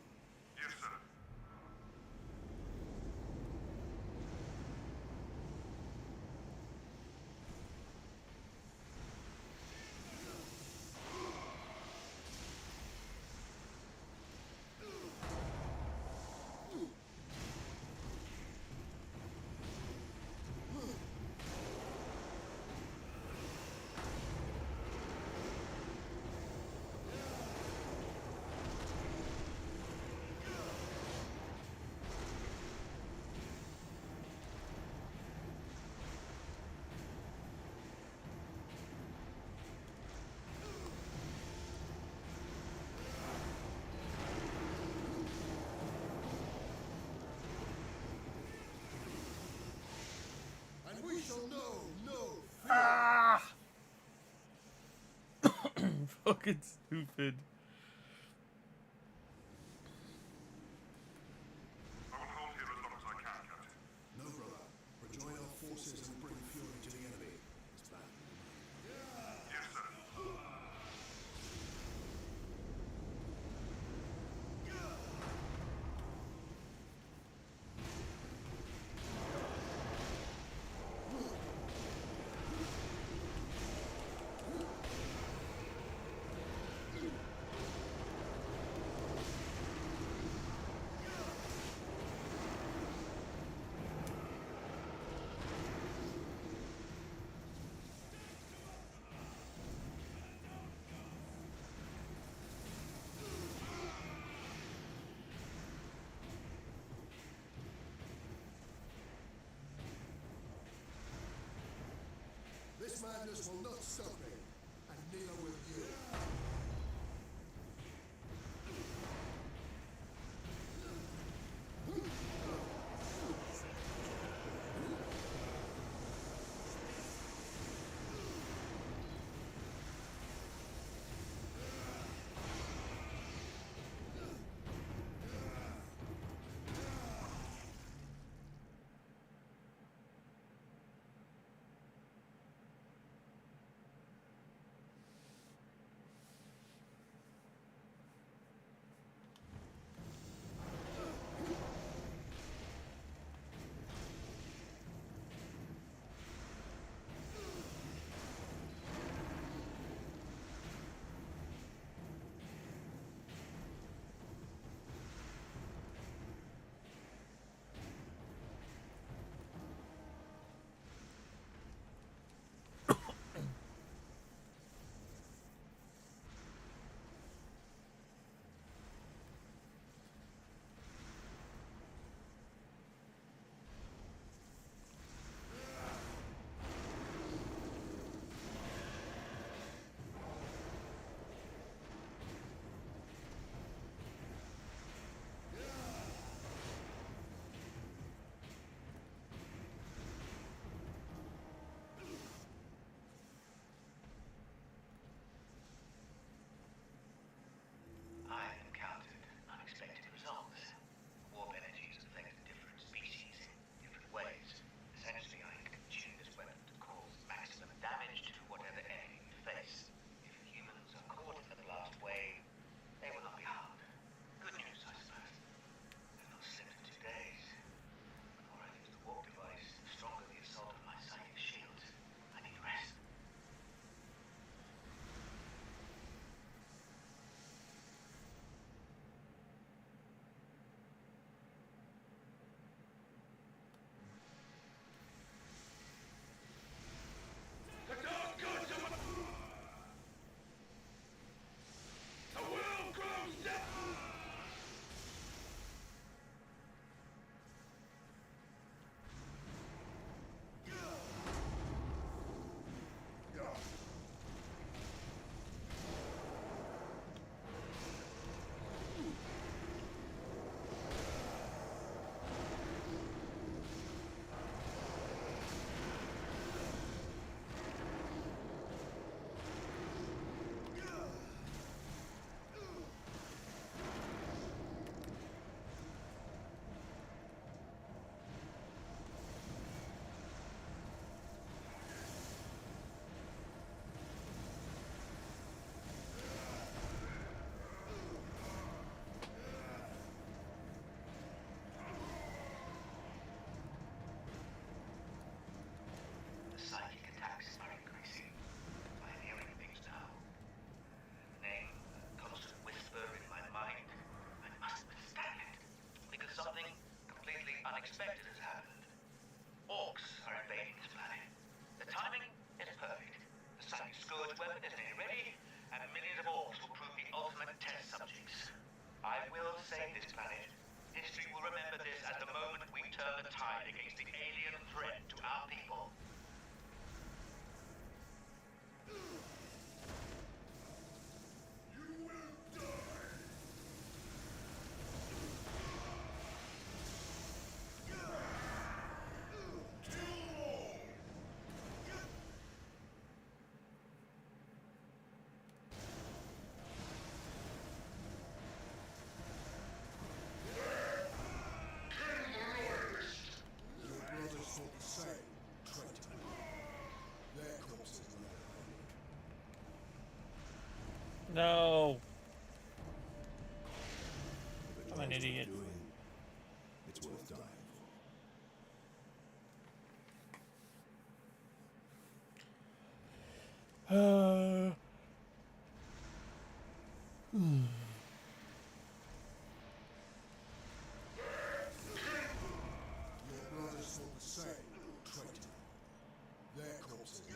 Yes, sir. fucking stupid. I will hold here as long as I can, Captain. No, brother. Rejoin our forces and bring fury to the enemy. It's bad. Yes, sir. This madness will not stop me, and neither will you. No. If it I'm an drives idiot. to doing, it's worth dying for. Your brothers thought the same, traitor. Their corpses now.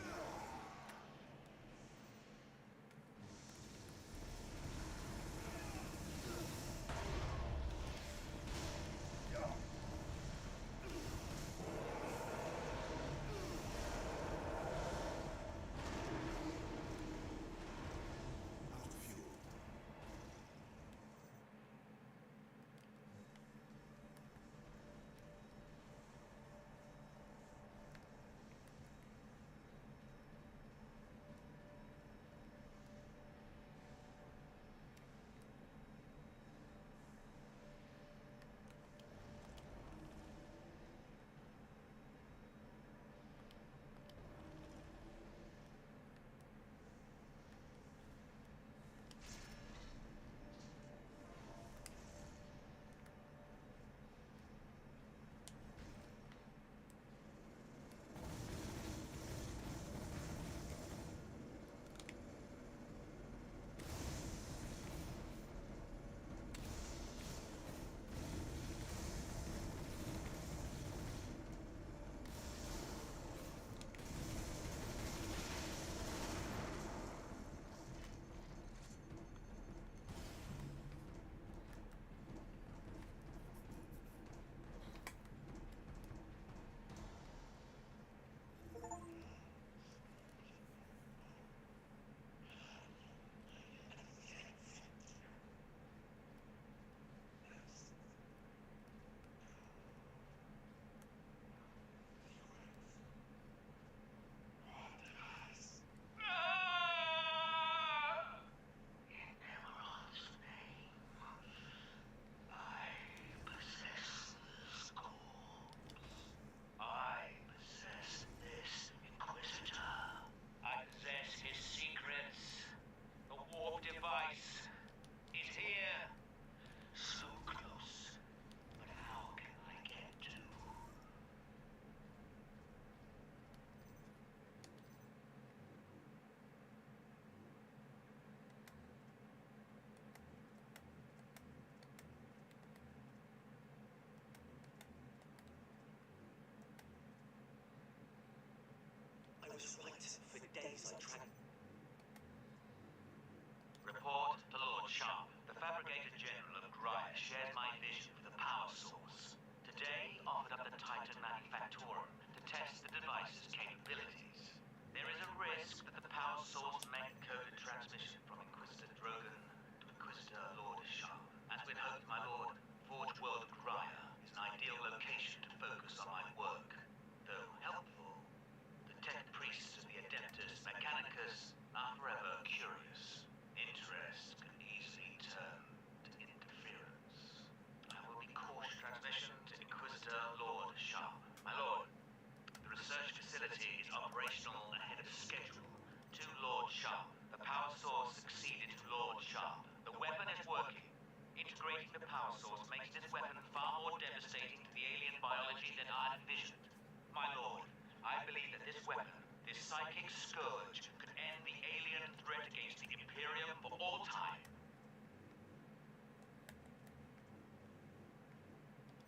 Out of fuel. I possess this Inquisitor. I possess his secrets. The warp device is here. So close. But how can I get to? I was right. For days I tracked. Report to Lord Sharp. The Fabricator General of Graya shares my vision for the power source. Today offered up the Titan Manufactorum to test the device's capabilities. There is a risk that the power source may encode a transmission from Inquisitor Drogon to Inquisitor Lord Sharp. As we'd hoped, my lord, Forge World Graya is an ideal location to focus on my work. Though helpful, the tech priests of the Adeptus Mechanicus are forever curious. Interest can easily turn to interference. I will be course transmission to Inquisitor Lord Sharp. My lord, the research facility is operational ahead of schedule. To Lord Sharp. The power source succeeded to Lord Sharp. The weapon is working. Integrating the power source makes this weapon far more devastating to the alien biology than I envisioned. My lord, I believe that this weapon, this psychic scourge, could end the alien threat against the Imperium for all time.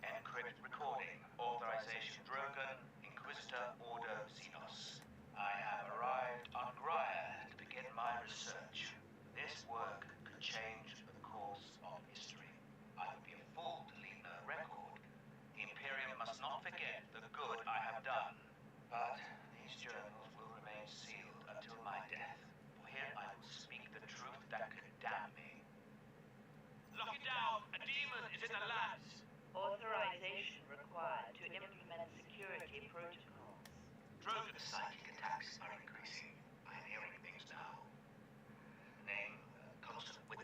Encrypt recording. Authorization Drogon, Inquisitor Order Xenos. I have arrived on Graya to begin my research. This work could change the course of history. I would be a fool to leave no record. The Imperium must not forget the good I have done. But these journals will remain sealed until my death. For here I will speak the truth that could damn me. Lock it down! A demon is in the labs! Authorization required to implement security protocols. Drogon psychic attacks are increasing. I am hearing things now. Name, constant with...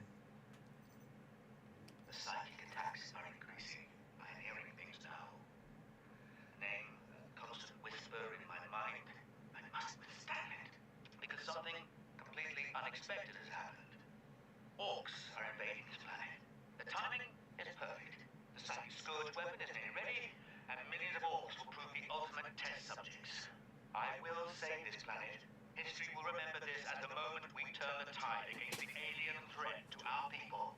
The psychic attacks are increasing. I am hearing things now. Name, constant whisper in my mind. I must withstand it. Because something completely unexpected has happened. Orcs are invading this planet. The timing is perfect. The psychic scourge weapon is nearly ready, and millions of orcs will prove the ultimate test subjects. I will save this planet. History will remember this as the moment we turn the tide against the alien threat to our people.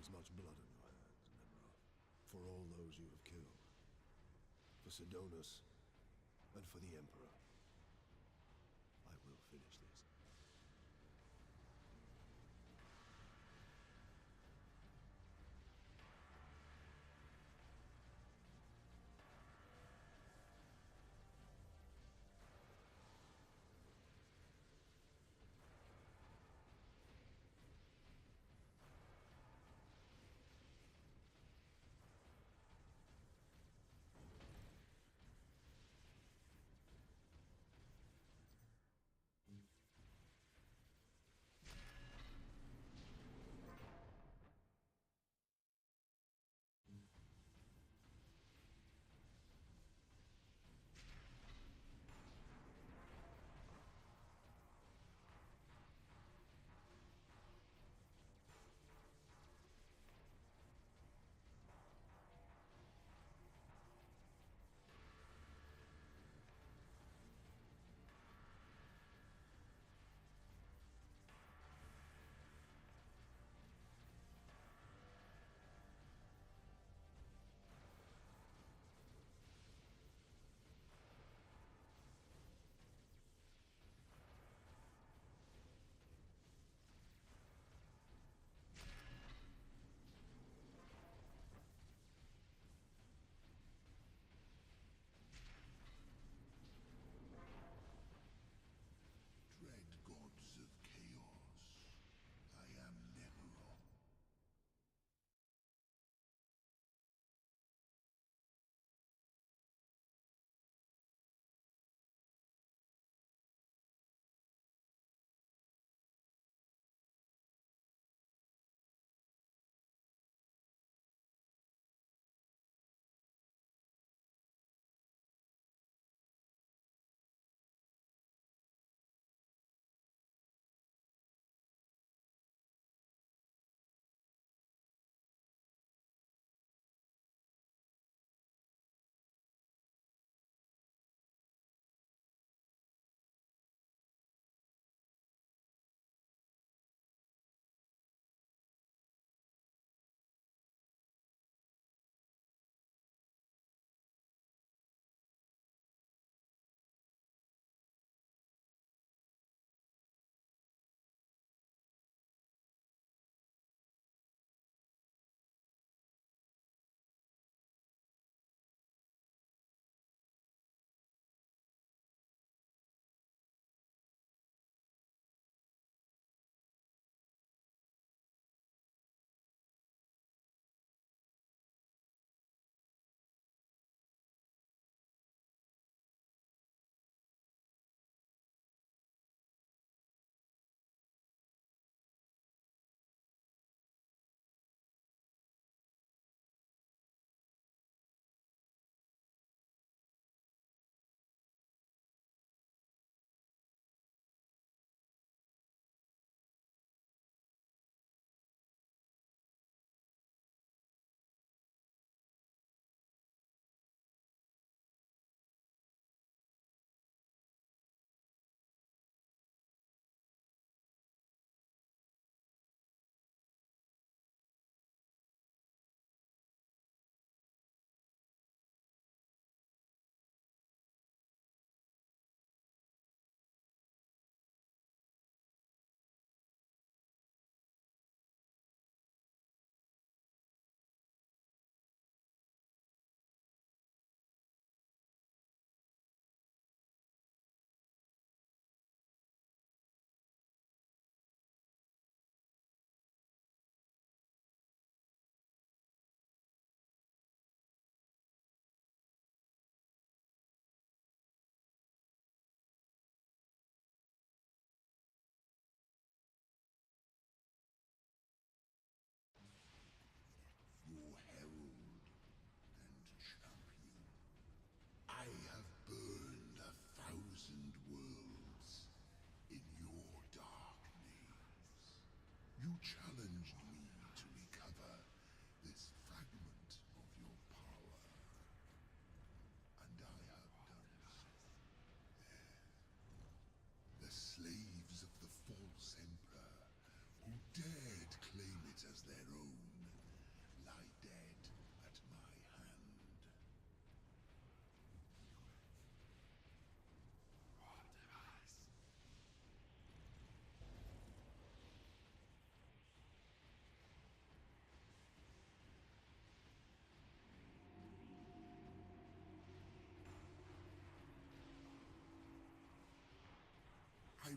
There's much blood on your hands, Nemra. For all those you have killed. For Sidonus, and for the Emperor. I will finish this.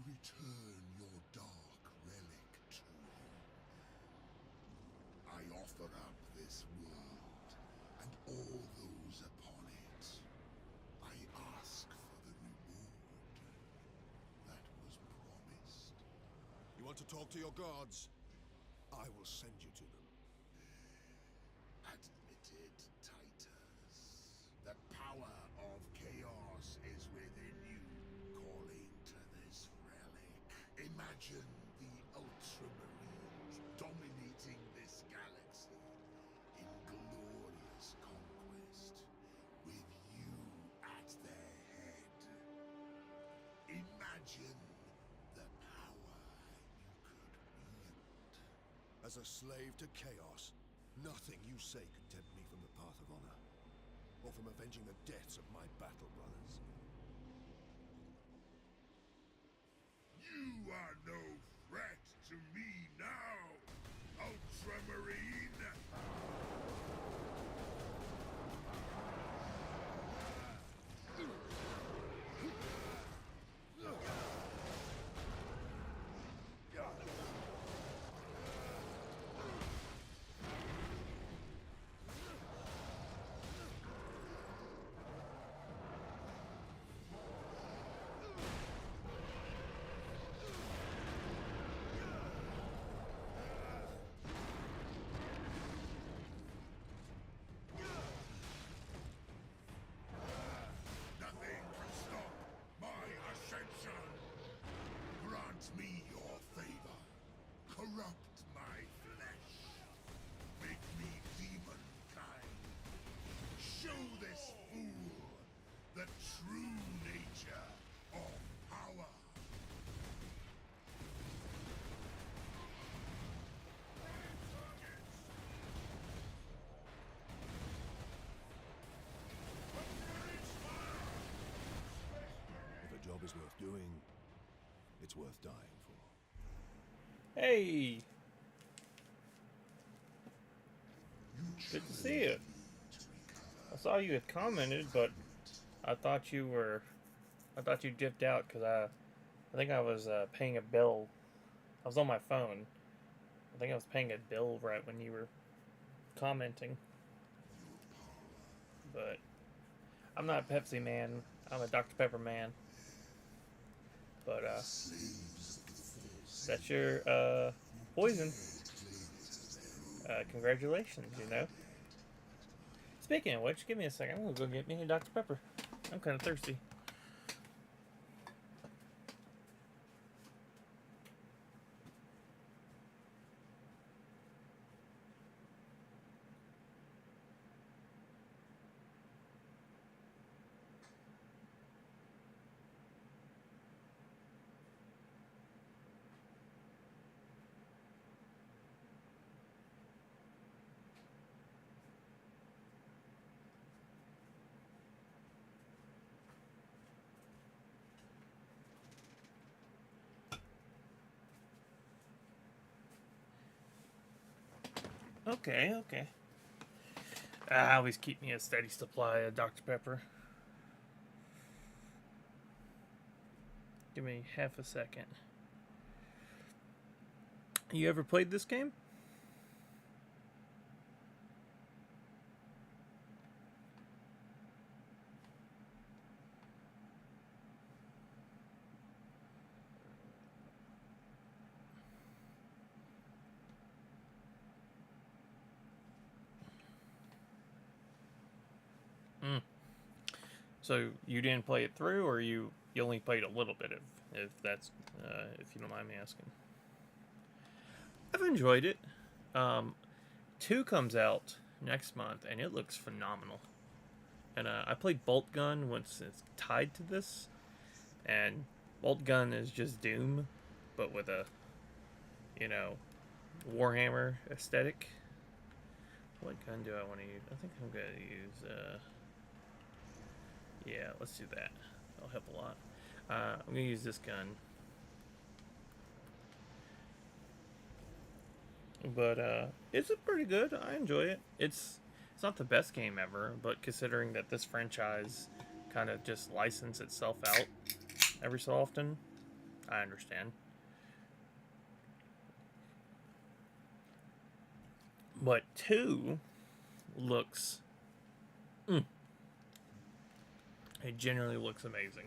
return your dark relic to you. I offer up this world and all those upon it. I ask for the reward that was promised. You want to talk to your gods? I will send you to them. Admitted, Titus. The power of chaos is within you, calling to this relic. Imagine the Ultramarines dominating this galaxy in glorious conquest, with you at their head. Imagine the power you could wield. As a slave to chaos, nothing you say could tempt me from the path of honor, or from avenging the deaths of my battle brothers. You are no threat to me now, Ultramarine! Nothing can stop my ascension! Grant me your favor. Corrupt my flesh. Make me demon-kind. Show this fool the true nature of power. If a job is worth doing, it's worth dying for. Hey! Good to see you. I saw you had commented, but I thought you dipped out because I think I was paying a bill. I was on my phone. I think I was paying a bill right when you were commenting. But I'm not a Pepsi man. I'm a Dr. Pepper man. But that's your poison. Congratulations, you know. Speaking of which, give me a second. I'm gonna go get me a Dr. Pepper. I'm kind of thirsty. Okay. I always keep me a steady supply of Dr. Pepper. Give me half a second. You ever played this game? So you didn't play it through, or you only played a little bit, if that's if you don't mind me asking. I've enjoyed it. 2 comes out next month, and it looks phenomenal. And I played Bolt Gun once it's tied to this, and Bolt Gun is just Doom, but with a, Warhammer aesthetic. What gun do I want to use? I think I'm going to use, yeah, let's do that. That'll help a lot. I'm going to use this gun. But, it's pretty good. I enjoy it. It's not the best game ever, but considering that this franchise kind of just licenses itself out every so often, I understand. But 2 looks... It generally looks amazing.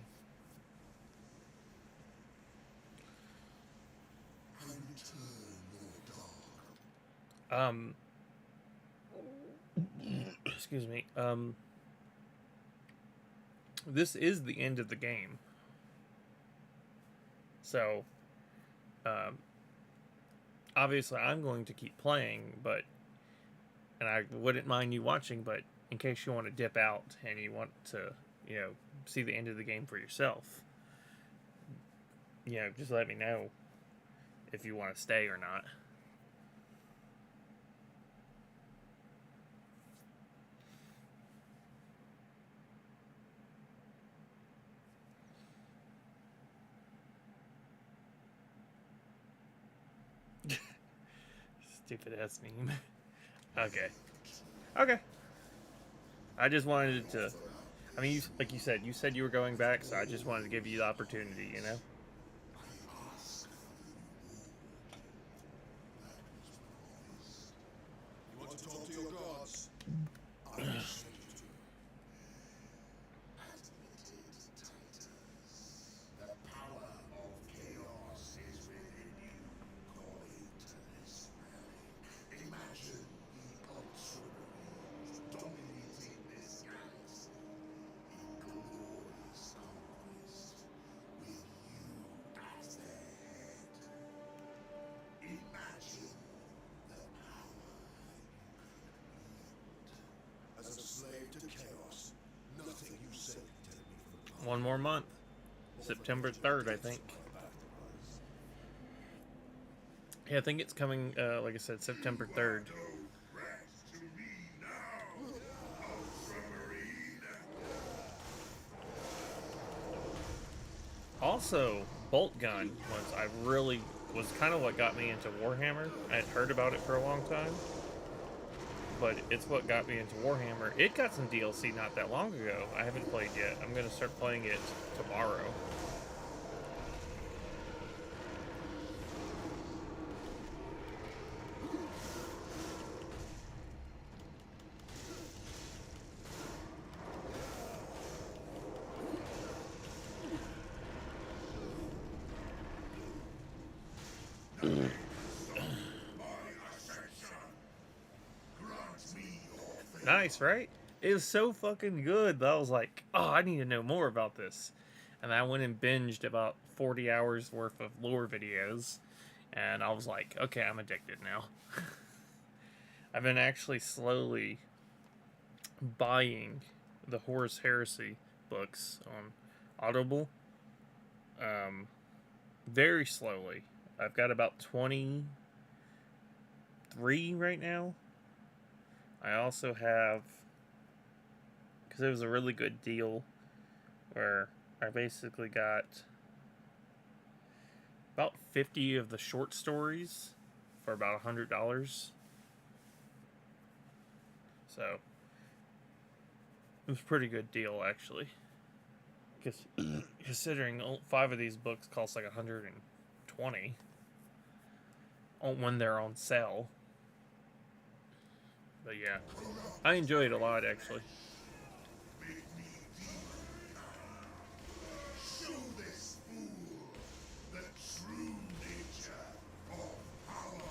Excuse me. This is the end of the game. So, obviously I'm going to keep playing, and I wouldn't mind you watching, but in case you want to dip out and you want to, see the end of the game for yourself, just let me know if you want to stay or not. Stupid ass meme. Okay. I just wanted to. I mean, like you said you were going back, so I just wanted to give you the opportunity, You want to talk to your gods? I will send you to. Admitted Titus. The power of chaos is within you. Call it Israel. Imagine the Ultramarines dominating this galaxy in glorious conquest, with you at their head. Imagine the power as a slave to chaos. Nothing you say can take me from the One more month. September 3rd, I think. Yeah, I think it's coming, like I said, September 3rd. Also, bolt gun was kind of what got me into Warhammer. I had heard about it for a long time, but it's what got me into Warhammer. It got some DLC not that long ago. I haven't played yet. I'm going to start playing it tomorrow. Nice, right? It was so fucking good that I was like, oh, I need to know more about this. And I went and binged about 40 hours worth of lore videos. And I was like, okay, I'm addicted now. I've been actually slowly buying the Horus Heresy books on Audible. Very slowly. I've got about 23 right now. I also have, because it was a really good deal, where I basically got about 50 of the short stories for about $100. So, it was a pretty good deal, actually. Because considering 5 of these books cost like $120 when they're on sale. But yeah, I enjoy it a lot, actually. Show this fool the true nature of power.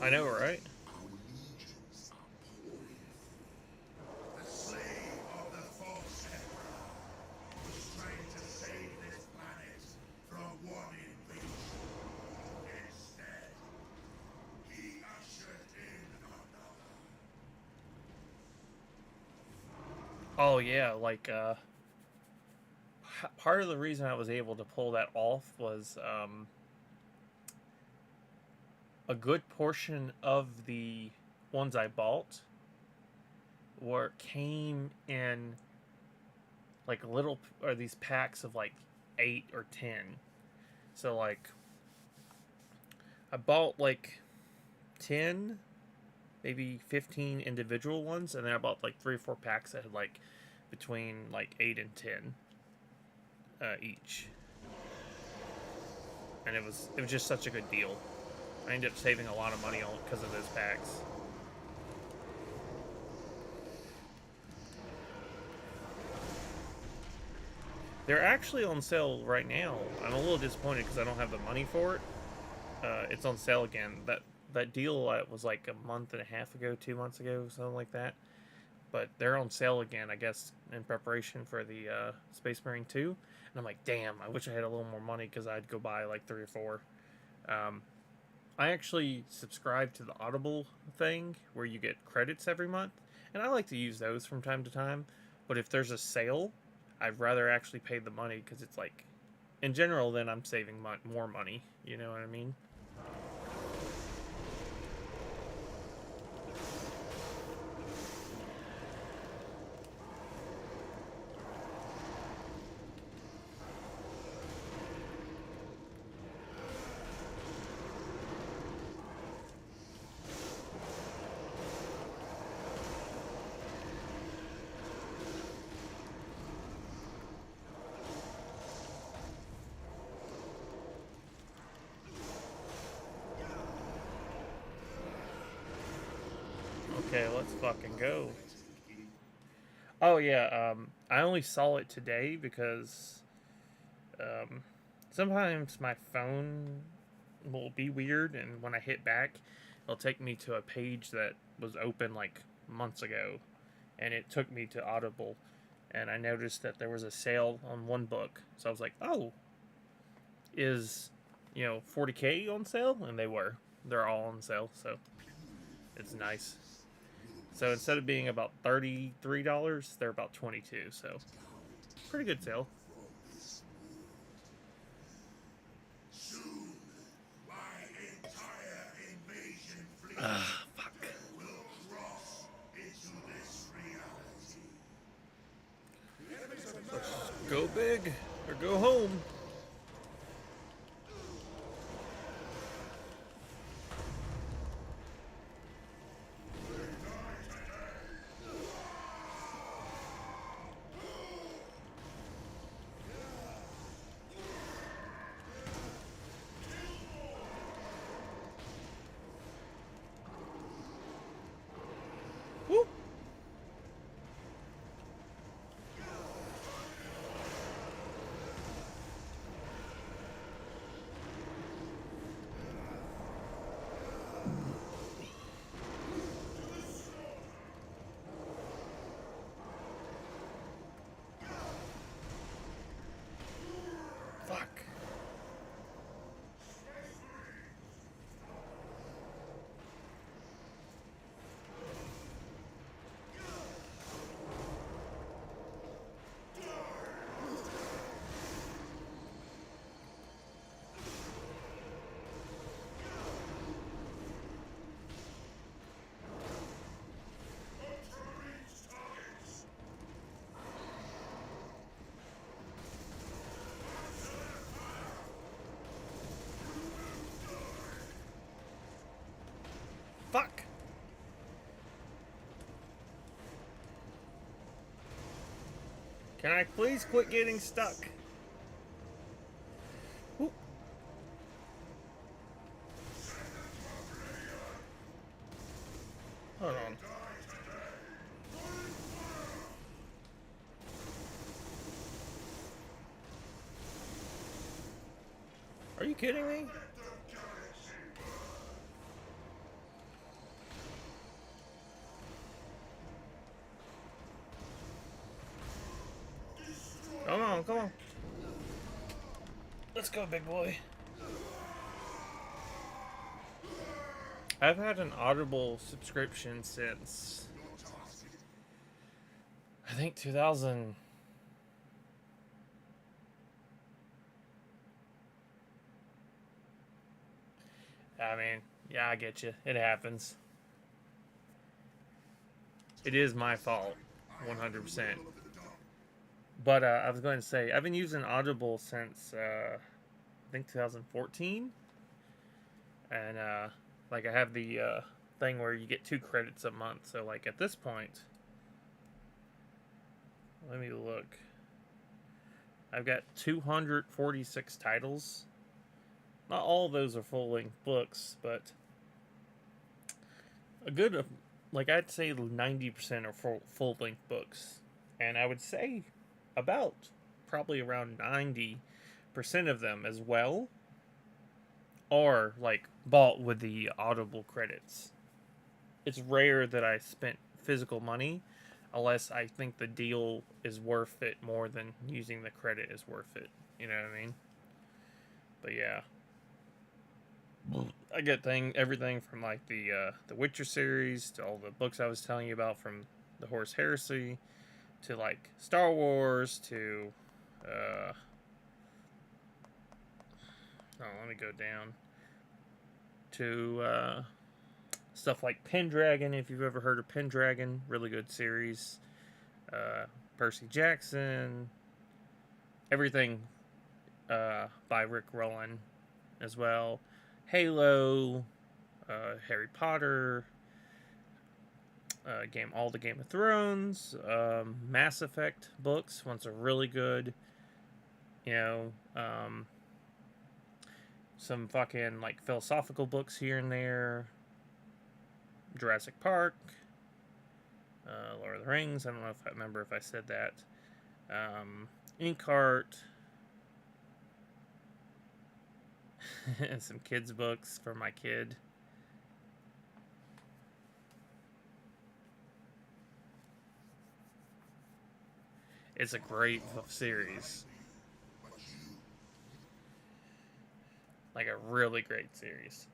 I know, right? The slave of the false emperor was trying to save this planet from one invasion. Instead, he ushered in another. Oh yeah, like part of the reason I was able to pull that off was a good portion of the ones I bought came in like these packs of like 8 or 10. So like I bought like 10, maybe 15 individual ones, and then I bought like 3 or 4 packs that had like between like 8 and 10 each. And it was just such a good deal. I ended up saving a lot of money on because of those packs. They're actually on sale right now. I'm a little disappointed because I don't have the money for it. It's on sale again. That deal was like a month and a half ago, 2 months ago, something like that. But they're on sale again, I guess, in preparation for the Space Marine 2. And I'm like, damn, I wish I had a little more money because I'd go buy like 3 or 4. I actually subscribe to the Audible thing where you get credits every month. And I like to use those from time to time. But if there's a sale, I'd rather actually pay the money because it's like, in general, then I'm saving more money. You know what I mean? Okay, let's fucking go. Oh yeah, I only saw it today because sometimes my phone will be weird, and when I hit back, it'll take me to a page that was open like months ago, and it took me to Audible, and I noticed that there was a sale on one book, so I was like, oh, is 40K on sale? And they're all on sale, so it's nice. So instead of being about $33, they're about $22. So pretty good sale. Soon, my entire invasion fleet Fuck. will cross into this reality. Go big or go home. Fuck. Can I please quit getting stuck? Whoop. Hold on. Are you kidding me? Come on, come on. Let's go, big boy. I've had an Audible subscription since I think 2000. I mean, yeah, I get you. It happens. It is my fault, 100%. But I was going to say, I've been using Audible since I think 2014, and like I have the thing where you get 2 credits a month. So like at this point, let me look. I've got 246 titles. Not all of those are full-length books, but a good, like I'd say 90% are full-length books. And I would say about probably around 90% of them as well are like bought with the Audible credits. It's rare that I spent physical money unless I think the deal is worth it more than using the credit is worth it. You know what I mean? But yeah. I get everything from like the Witcher series to all the books I was telling you about from the Horus Heresy to like Star Wars to let me go down to stuff like Pendragon, if you've ever heard of Pendragon, really good series. Percy Jackson, everything by Rick Rowan as well. Halo, Harry Potter, all the Game of Thrones, Mass Effect books. Ones are really good. You know, some fucking like philosophical books here and there. Jurassic Park, Lord of the Rings. I don't know if I remember if I said that. Inkheart. And some kids' books for my kid. It's a great series. Like a really great series.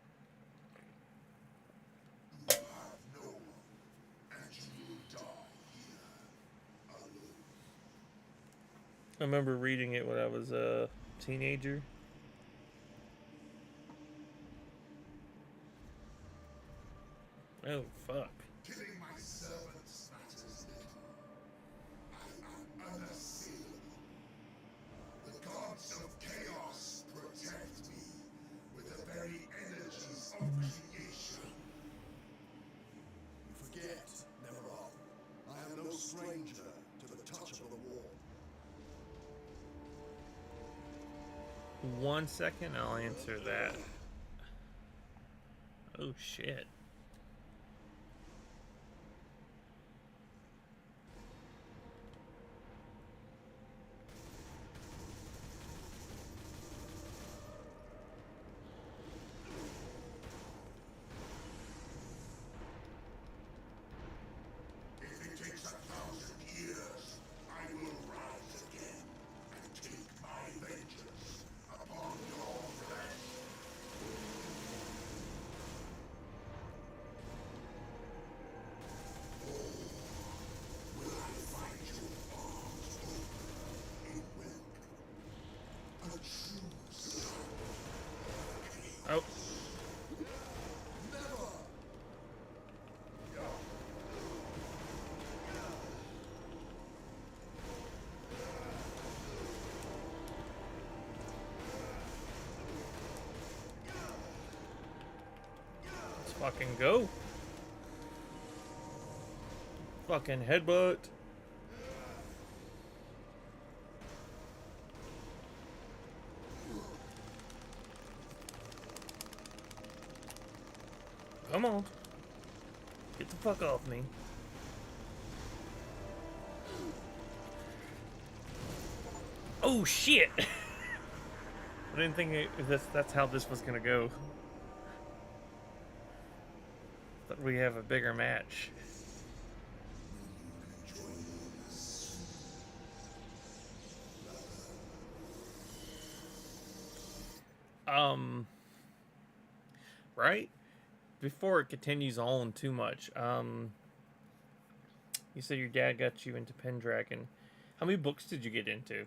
I remember reading it when I was a teenager. Oh, fuck. Killing my servants matters little. I am unassailable. The gods of chaos protect me with the very energies of creation. You forget, Nemeroth. I am no stranger to the touch of the war. 1 second, I'll answer that. Oh, shit. If it takes 1,000 years, I will rise again and take my vengeance upon your flesh. Or will I find your arms open in welcome? A true son of chaos. Oh. Let's fucking go. Fucking headbutt. Come on. Get the fuck off me. Oh shit! I didn't think that's how this was gonna go. But we have a bigger match. Right? Before it continues on too much, you said your dad got you into Pendragon. How many books did you get into?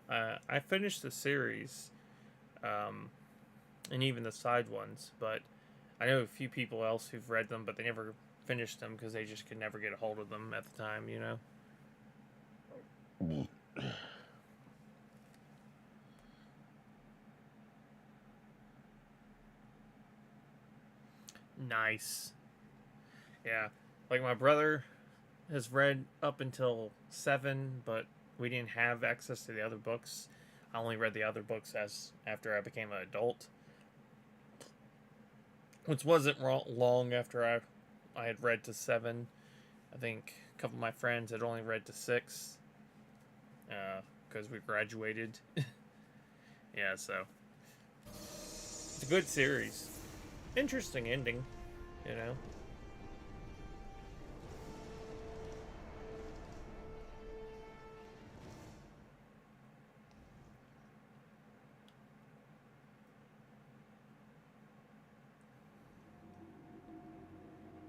I finished the series, and even the side ones, but I know a few people else who've read them, but they never finished them because they just could never get a hold of them at the time, you know? Nice. Yeah. Like, my brother has read up until 7, but we didn't have access to the other books. I only read the other books as after I became an adult. Which wasn't long after I had read to 7. I think a couple of my friends had only read to 6. Because we graduated. Yeah, so. It's a good series. Interesting ending, you know?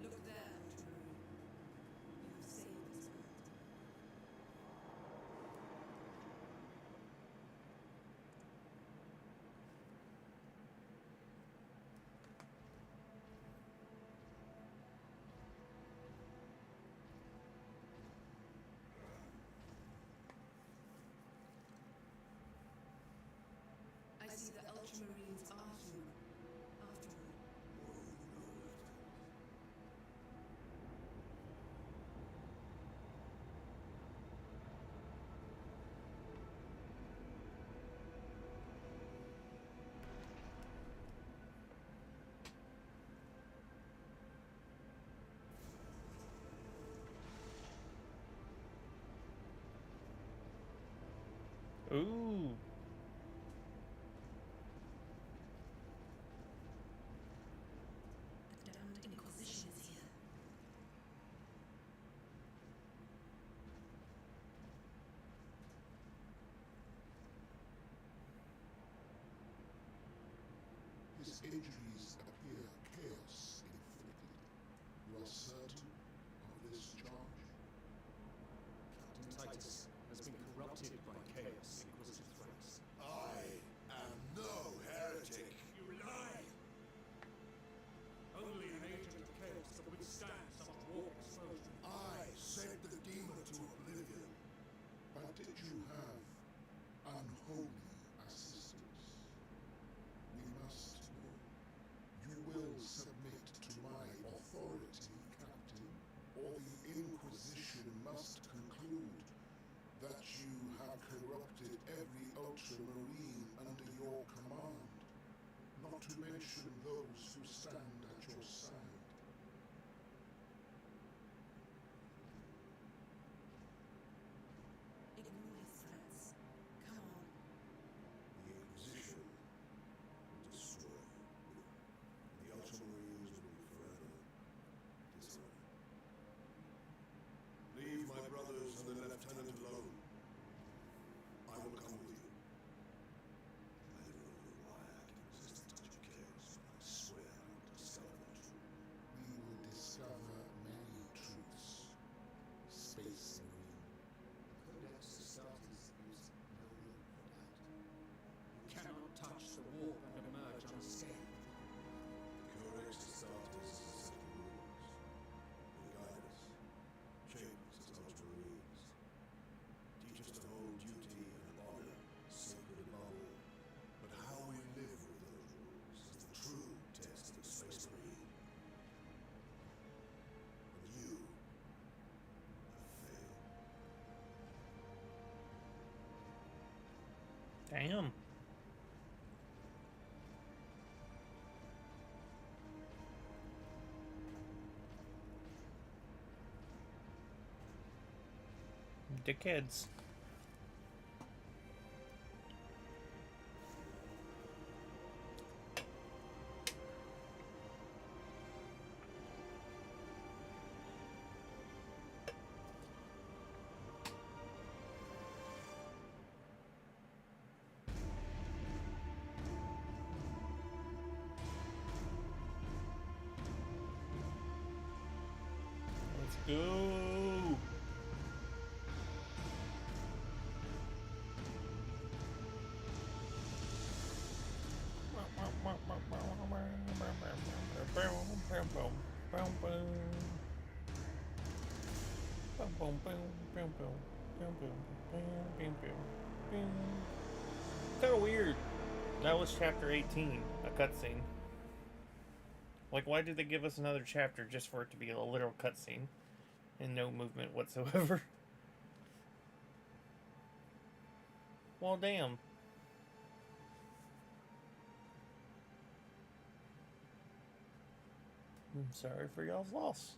Look there, Ultramarine. You have saved this world. I see the Ultramarines are human, after all. Ooh. The damned Inquisition is here. His injuries appear chaos inflicted. You are certain of this charge? Captain Titus has been corrupted by chaos inquisitive threats. I am no heretic. You lie! Only an agent of chaos could withstand such warp exposure. I sent the demon to oblivion. But did you have unholy assistance? We must know. You will submit to my authority, Captain, or the Inquisition must conclude that you have corrupted every Ultramarine under your command, not to mention those who stand at your side. Ignore his threats. Come on. The Inquisition will destroy you. The Ultramarines will be forever dishonored. Leave my brothers and the lieutenant alone. I will come with you. I don't know why I can resist the touch of chaos, but I swear I will discover the truth. We will discover many truths. Space Marine. Codex Astartes is no longer doubt. You cannot touch the warp and emerge unscathed. The Codex Astartes is a set of rules. They guide us, shape us as Ultramarines, teach us to hold duty and honor sacred above all. But how we live with those rules is the true test of the Space Marine. And you have failed. Damn. Dickheads. Let's go. Kind of weird. That was chapter 18, a cutscene. Like, why did they give us another chapter just for it to be a literal cutscene and no movement whatsoever? Well, damn. I'm sorry for y'all's loss.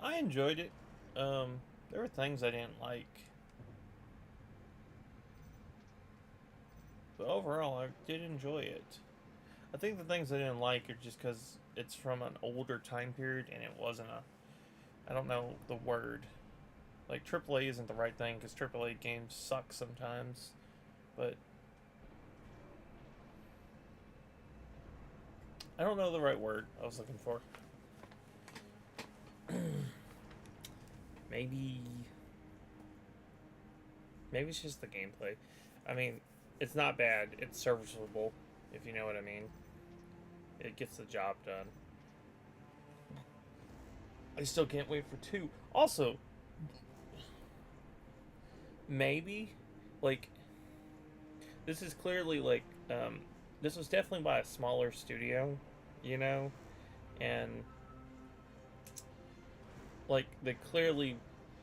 I enjoyed it. There were things I didn't like. But overall, I did enjoy it. I think the things I didn't like are just because it's from an older time period and it wasn't a... I don't know the word. Like, AAA isn't the right thing because AAA games suck sometimes. But... I don't know the right word I was looking for. Maybe it's just the gameplay. I mean, it's not bad. It's serviceable, if you know what I mean. It gets the job done. I still can't wait for 2. Also, maybe, like, this is clearly, like, this was definitely by a smaller studio, you know? And, like, they clearly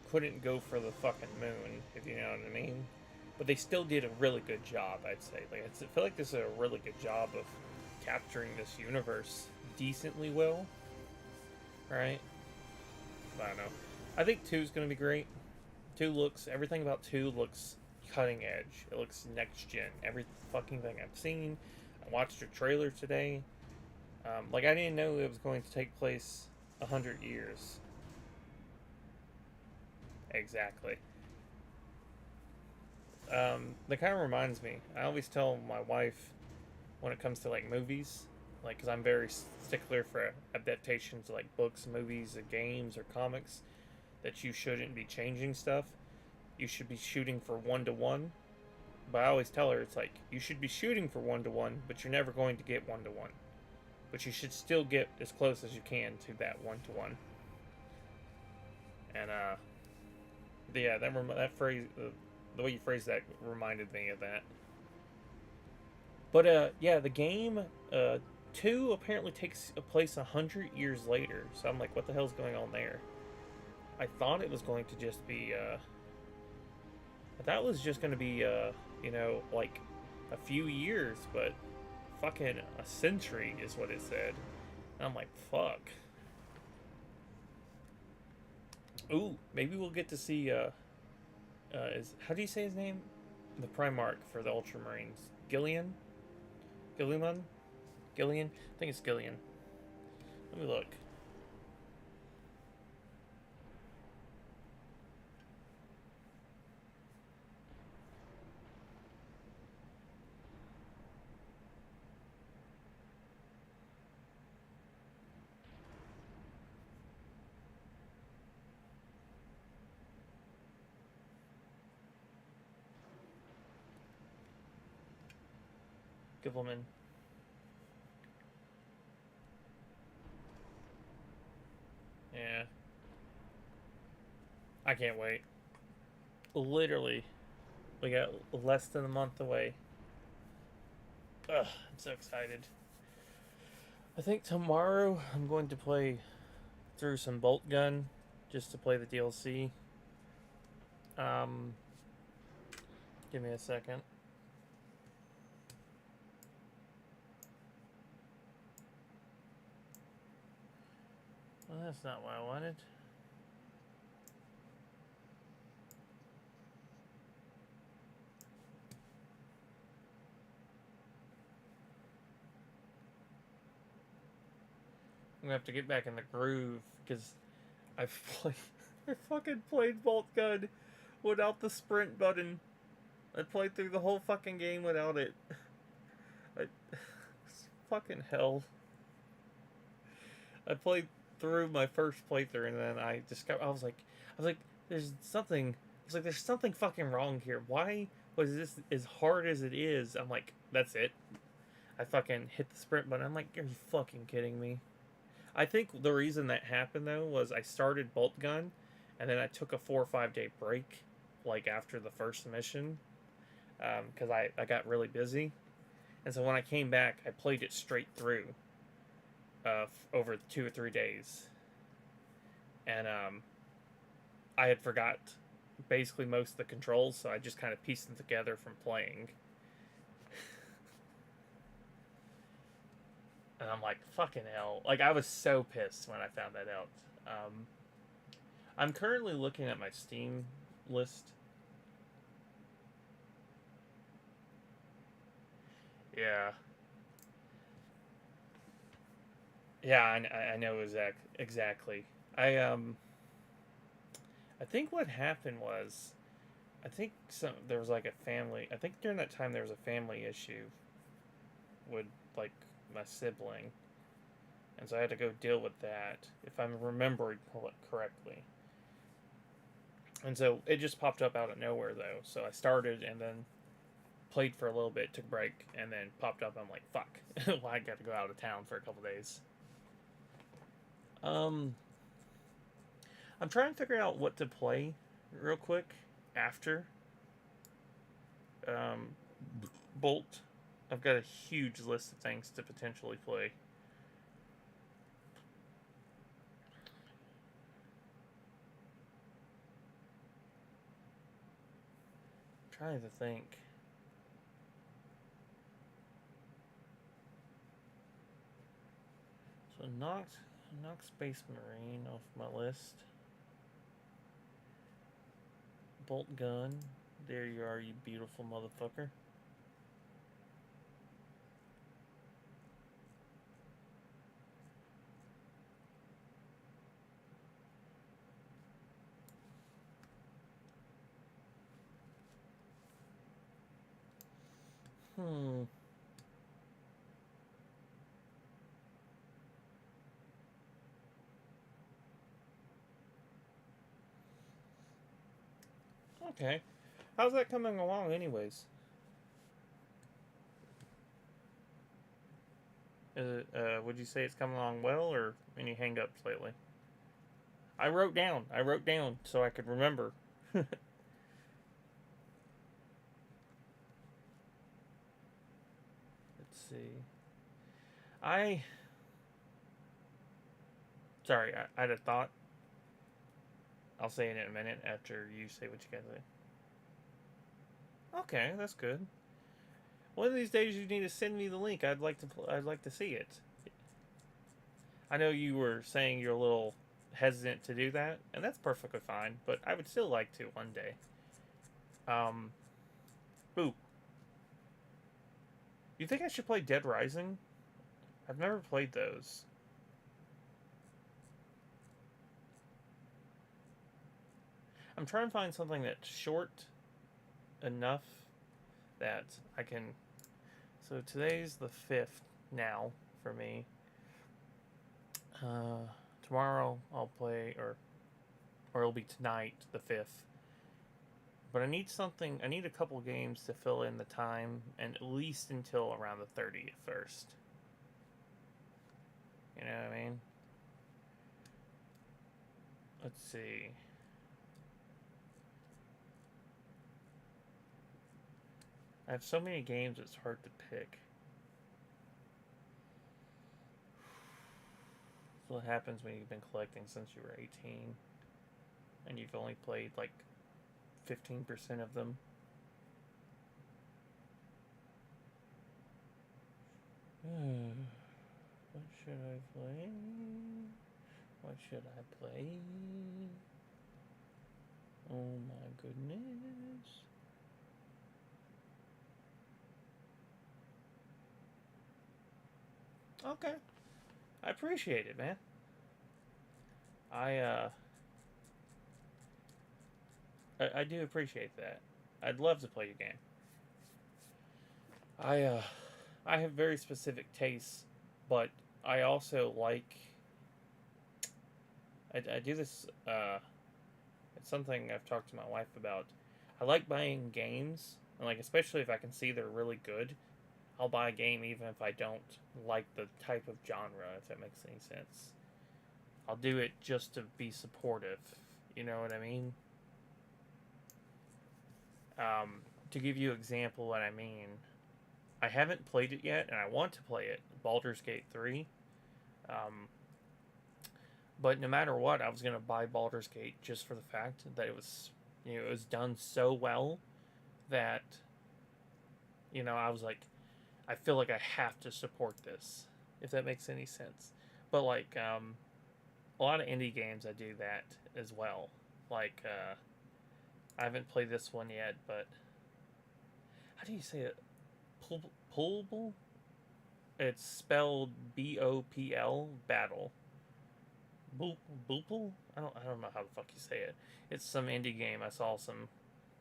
couldn't go for the fucking moon, if you know what I mean. But they still did a really good job, I'd say. Like, I feel like this is a really good job of capturing this universe decently well. Right? I don't know. I think 2 is going to be great. 2 looks... Everything about 2 looks cutting edge. It looks next gen. Every fucking thing I've seen. I watched a trailer today. Like, I didn't know it was going to take place 100 years. Exactly. That kind of reminds me. I always tell my wife when it comes to, like, movies, like, because I'm very stickler for adaptations to, like, books, movies, or games, or comics, that you shouldn't be changing stuff. You should be shooting for 1-to-1. But I always tell her, it's like, you should be shooting for 1-to-1, but you're never going to get 1-to-1. But you should still get as close as you can to that 1-to-1. And, yeah, that phrase, the way you phrased that reminded me of that. But, yeah, the game, 2 apparently takes place 100 years later. So I'm like, what the hell's going on there? I thought it was going to just be, I thought it was just going to be, you know, like, a few years, but fucking a century is what it said. And I'm like, fuck. Ooh, maybe we'll get to see, how do you say his name? The Primarch for the Ultramarines. Gillian? Gilliman? Gillian? I think it's Gillian. Let me look. Gilliman. Yeah. I can't wait. Literally, we got less than a month away. Ugh, I'm so excited. I think tomorrow I'm going to play through some Bolt Gun just to play the DLC. Give me a second. Well, that's not what I wanted. I'm gonna have to get back in the groove because I fucking played Bolt Gun without the sprint button. I played through the whole fucking game without it. Fucking hell. I played through my first playthrough and then I was like, there's something was like, there's something fucking wrong here. Why was this as hard as it is? I'm like, that's it. I fucking hit the sprint button. I'm like, are you fucking kidding me? I think the reason that happened, though, was I started Bolt Gun, and then I took a 4 or 5 day break, like, after the first mission, because I got really busy. And so when I came back, I played it straight through over 2 or 3 days. And I had forgot basically most of the controls, so I just kind of pieced them together from playing. And I'm like, fucking hell. Like, I was so pissed when I found that out. I'm currently looking at my Steam list. Yeah. Yeah, I know exactly. I think what happened was, I think there was like a family. I think during that time there was a family issue with like my sibling, and so I had to go deal with that, if I'm remembering correctly. And so it just popped up out of nowhere, though. So I started and then played for a little bit, took a break, and then popped up. I'm like, fuck. Well, I got to go out of town for a couple days. I'm trying to figure out what to play real quick after Bolt. I've got a huge list of things to potentially play. I'm trying to think. So knocked Space Marine off my list. Bolt Gun. There you are, you beautiful motherfucker. Okay. How's that coming along anyways? Would you say it's coming along well, or any hang-ups lately? I wrote down so I could remember. Let's see. Sorry, I had a thought. I'll say it in a minute after you say what you gotta say. Okay, that's good. One of these days you need to send me the link. I'd like to see it. I know you were saying you're a little hesitant to do that, and that's perfectly fine, but I would still like to one day. Ooh. You think I should play Dead Rising? I've never played those. I'm trying to find something that's short enough that I can... So today's the 5th now for me. Tomorrow I'll play, or it'll be tonight, the 5th. But I need a couple games to fill in the time, and at least until around the 30th first. You know what I mean? Let's see. I have so many games, it's hard to pick. That's what happens when you've been collecting since you were 18. And you've only played like 15% of them. What should I play? What should I play? Oh my goodness. Okay. I appreciate it, man. I do appreciate that. I'd love to play your game. I have very specific tastes, but I also like... I do this, It's something I've talked to my wife about. I like buying games, and like especially if I can see they're really good, I'll buy a game even if I don't like the type of genre, if that makes any sense. I'll do it just to be supportive. You know what I mean? To give you an example what I mean, I haven't played it yet, and I want to play it, Baldur's Gate 3. But no matter what, I was going to buy Baldur's Gate just for the fact that it was, it was done so well that, I was like, I feel like I have to support this, if that makes any sense. But like, a lot of indie games I do that as well. Like, I haven't played this one yet, but how do you say it? Pulpal? It's spelled Bopl, Battle. Boopal? I don't know how the fuck you say it. It's some indie game I saw some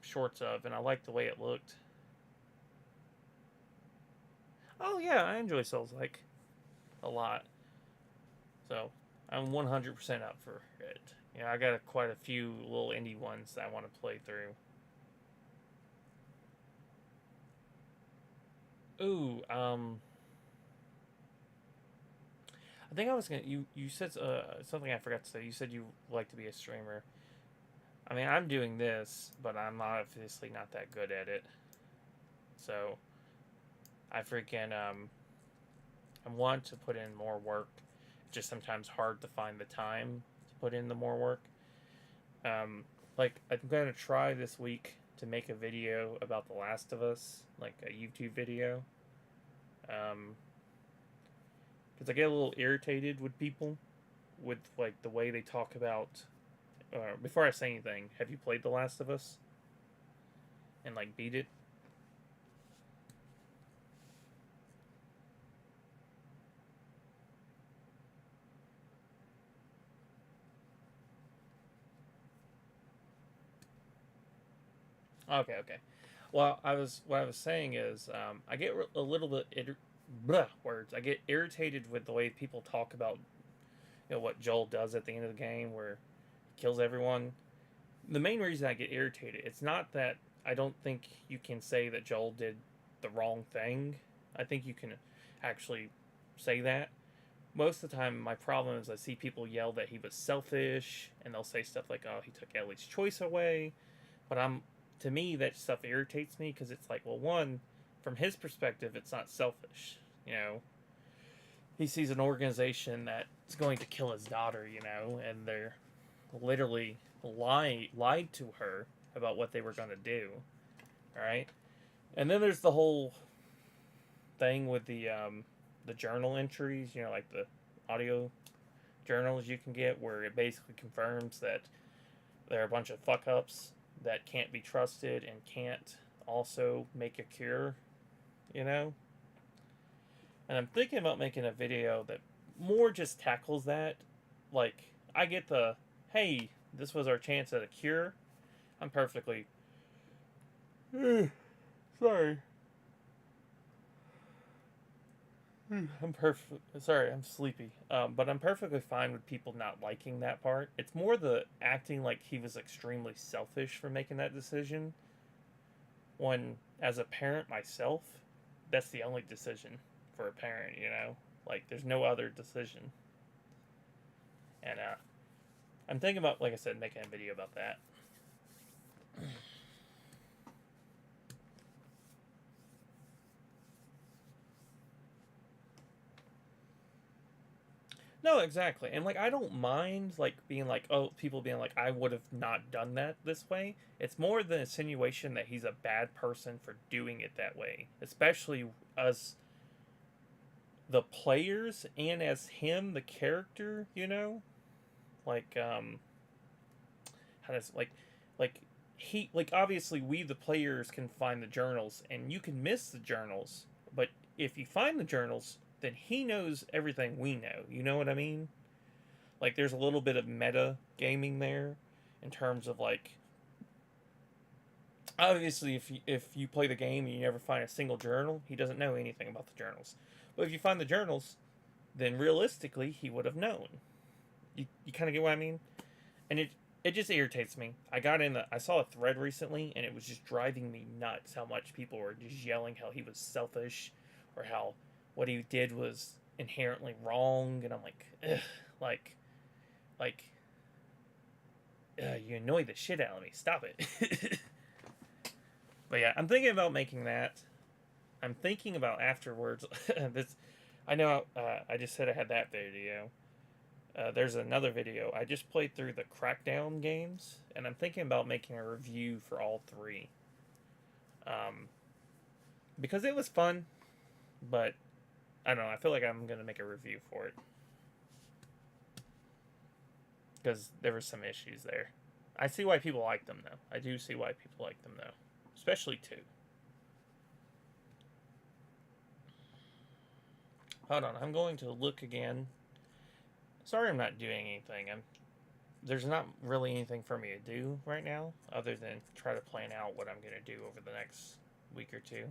shorts of, and I liked the way it looked. Oh yeah, I enjoy Souls-like a lot. So I'm 100% up for it. I got quite a few little indie ones that I want to play through. Ooh, I think I was gonna. You said something I forgot to say. You said you like to be a streamer. I mean, I'm doing this, but I'm obviously not that good at it. So, I freaking I want to put in more work. It's just sometimes hard to find the time to put in the more work. Like I'm gonna try this week to make a video about The Last of Us, like a YouTube video. Because I get a little irritated with people with like the way they talk about. Before I say anything, have you played The Last of Us? And like beat it? Okay. Well, what I was saying is, I get a little bit words. I get irritated with the way people talk about, what Joel does at the end of the game, where he kills everyone. The main reason I get irritated, it's not that I don't think you can say that Joel did the wrong thing. I think you can actually say that. Most of the time, my problem is I see people yell that he was selfish, and they'll say stuff like, "Oh, he took Ellie's choice away," but to me, that stuff irritates me because it's like, well, one, from his perspective, it's not selfish. He sees an organization that's going to kill his daughter, and they're literally lied to her about what they were going to do. All right, and then there's the whole thing with the journal entries, like the audio journals you can get, where it basically confirms that there are a bunch of fuck ups that can't be trusted and can't also make a cure, And I'm thinking about making a video that more just tackles that. Like, I get the, hey, this was our chance at a cure. I'm perfectly... Sorry. Sorry, I'm sleepy. But I'm perfectly fine with people not liking that part. It's more the acting like he was extremely selfish for making that decision. When, as a parent myself, that's the only decision for a parent, Like, there's no other decision. And, I'm thinking about, like I said, making a video about that. No, exactly. And, like, I don't mind, like, being like, oh, people being like, I would have not done that this way. It's more the insinuation that he's a bad person for doing it that way. Especially as the players and as him, the character, Like, how does, he, like, obviously we, the players, can find the journals, and you can miss the journals. But if you find the journals, then he knows everything we know. You know what I mean? Like, there's a little bit of meta gaming there in terms of, like, obviously if you play the game and you never find a single journal, he doesn't know anything about the journals. But if you find the journals, then realistically he would have known. You kind of get what I mean? And it just irritates me. I saw a thread recently, and it was just driving me nuts how much people were just yelling how he was selfish, or how what he did was inherently wrong, and I'm like, ugh, like, like, you annoy the shit out of me. Stop it. But yeah, I'm thinking about making that. I'm thinking about afterwards. This, I know. I just said I had that video. There's another video. I just played through the Crackdown games, and I'm thinking about making a review for all three. Because it was fun, but I don't know. I feel like I'm gonna make a review for it because there were some issues there. I see why people like them though. I do see why people like them though, especially 2. Hold on, I'm going to look again. Sorry, I'm not doing anything. There's not really anything for me to do right now, other than try to plan out what I'm gonna do over the next week or 2.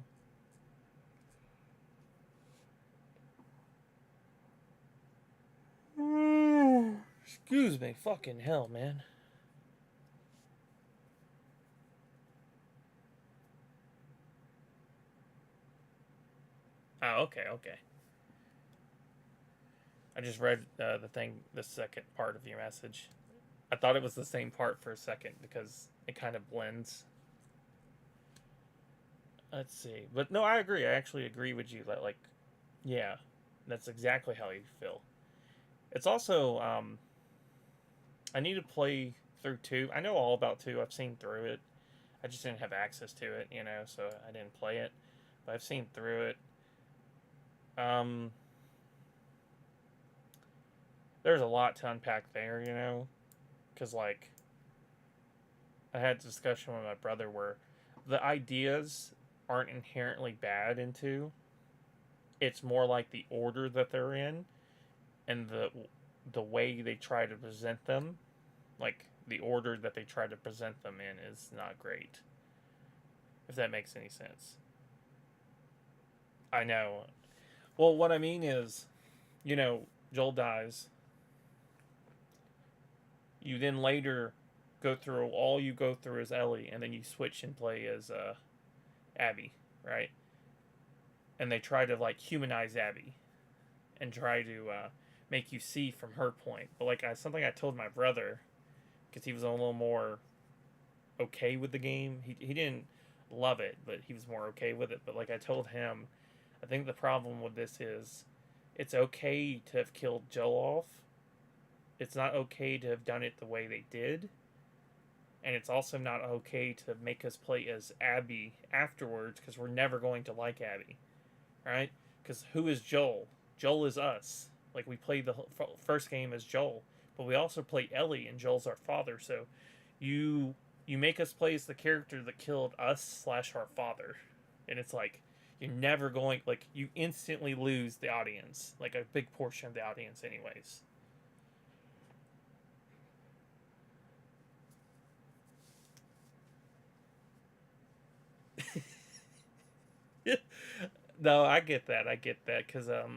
Excuse me, fucking hell, man. Oh, okay. I just read the second part of your message. I thought it was the same part for a second because it kind of blends. Let's see. But no, I agree. I actually agree with you that, like, yeah, that's exactly how you feel. It's also, I need to play through 2. I know all about 2. I've seen through it. I just didn't have access to it, so I didn't play it. But I've seen through it. There's a lot to unpack there, because, like, I had a discussion with my brother where the ideas aren't inherently bad in 2. It's more like the order that they're in and the way they try to present them. Like, the order that they try to present them in is not great. If that makes any sense. I know. Well, what I mean is, Joel dies. You then later all you go through is Ellie, and then you switch and play as Abby, right? And they try to, like, humanize Abby and try to make you see from her point. But, like, something I told my brother, because he was a little more okay with the game. He didn't love it, but he was more okay with it. But, like, I told him, I think the problem with this is it's okay to have killed Joel off. It's not okay to have done it the way they did. And it's also not okay to make us play as Abby afterwards, because we're never going to like Abby. Right? Because who is Joel? Joel is us. Like, we played the first game as Joel, but we also play Ellie, and Joel's our father. So you make us play as the character that killed us / our father. And it's like, you're never going, like, you instantly lose the audience. Like, a big portion of the audience anyways. No, I get that, because, I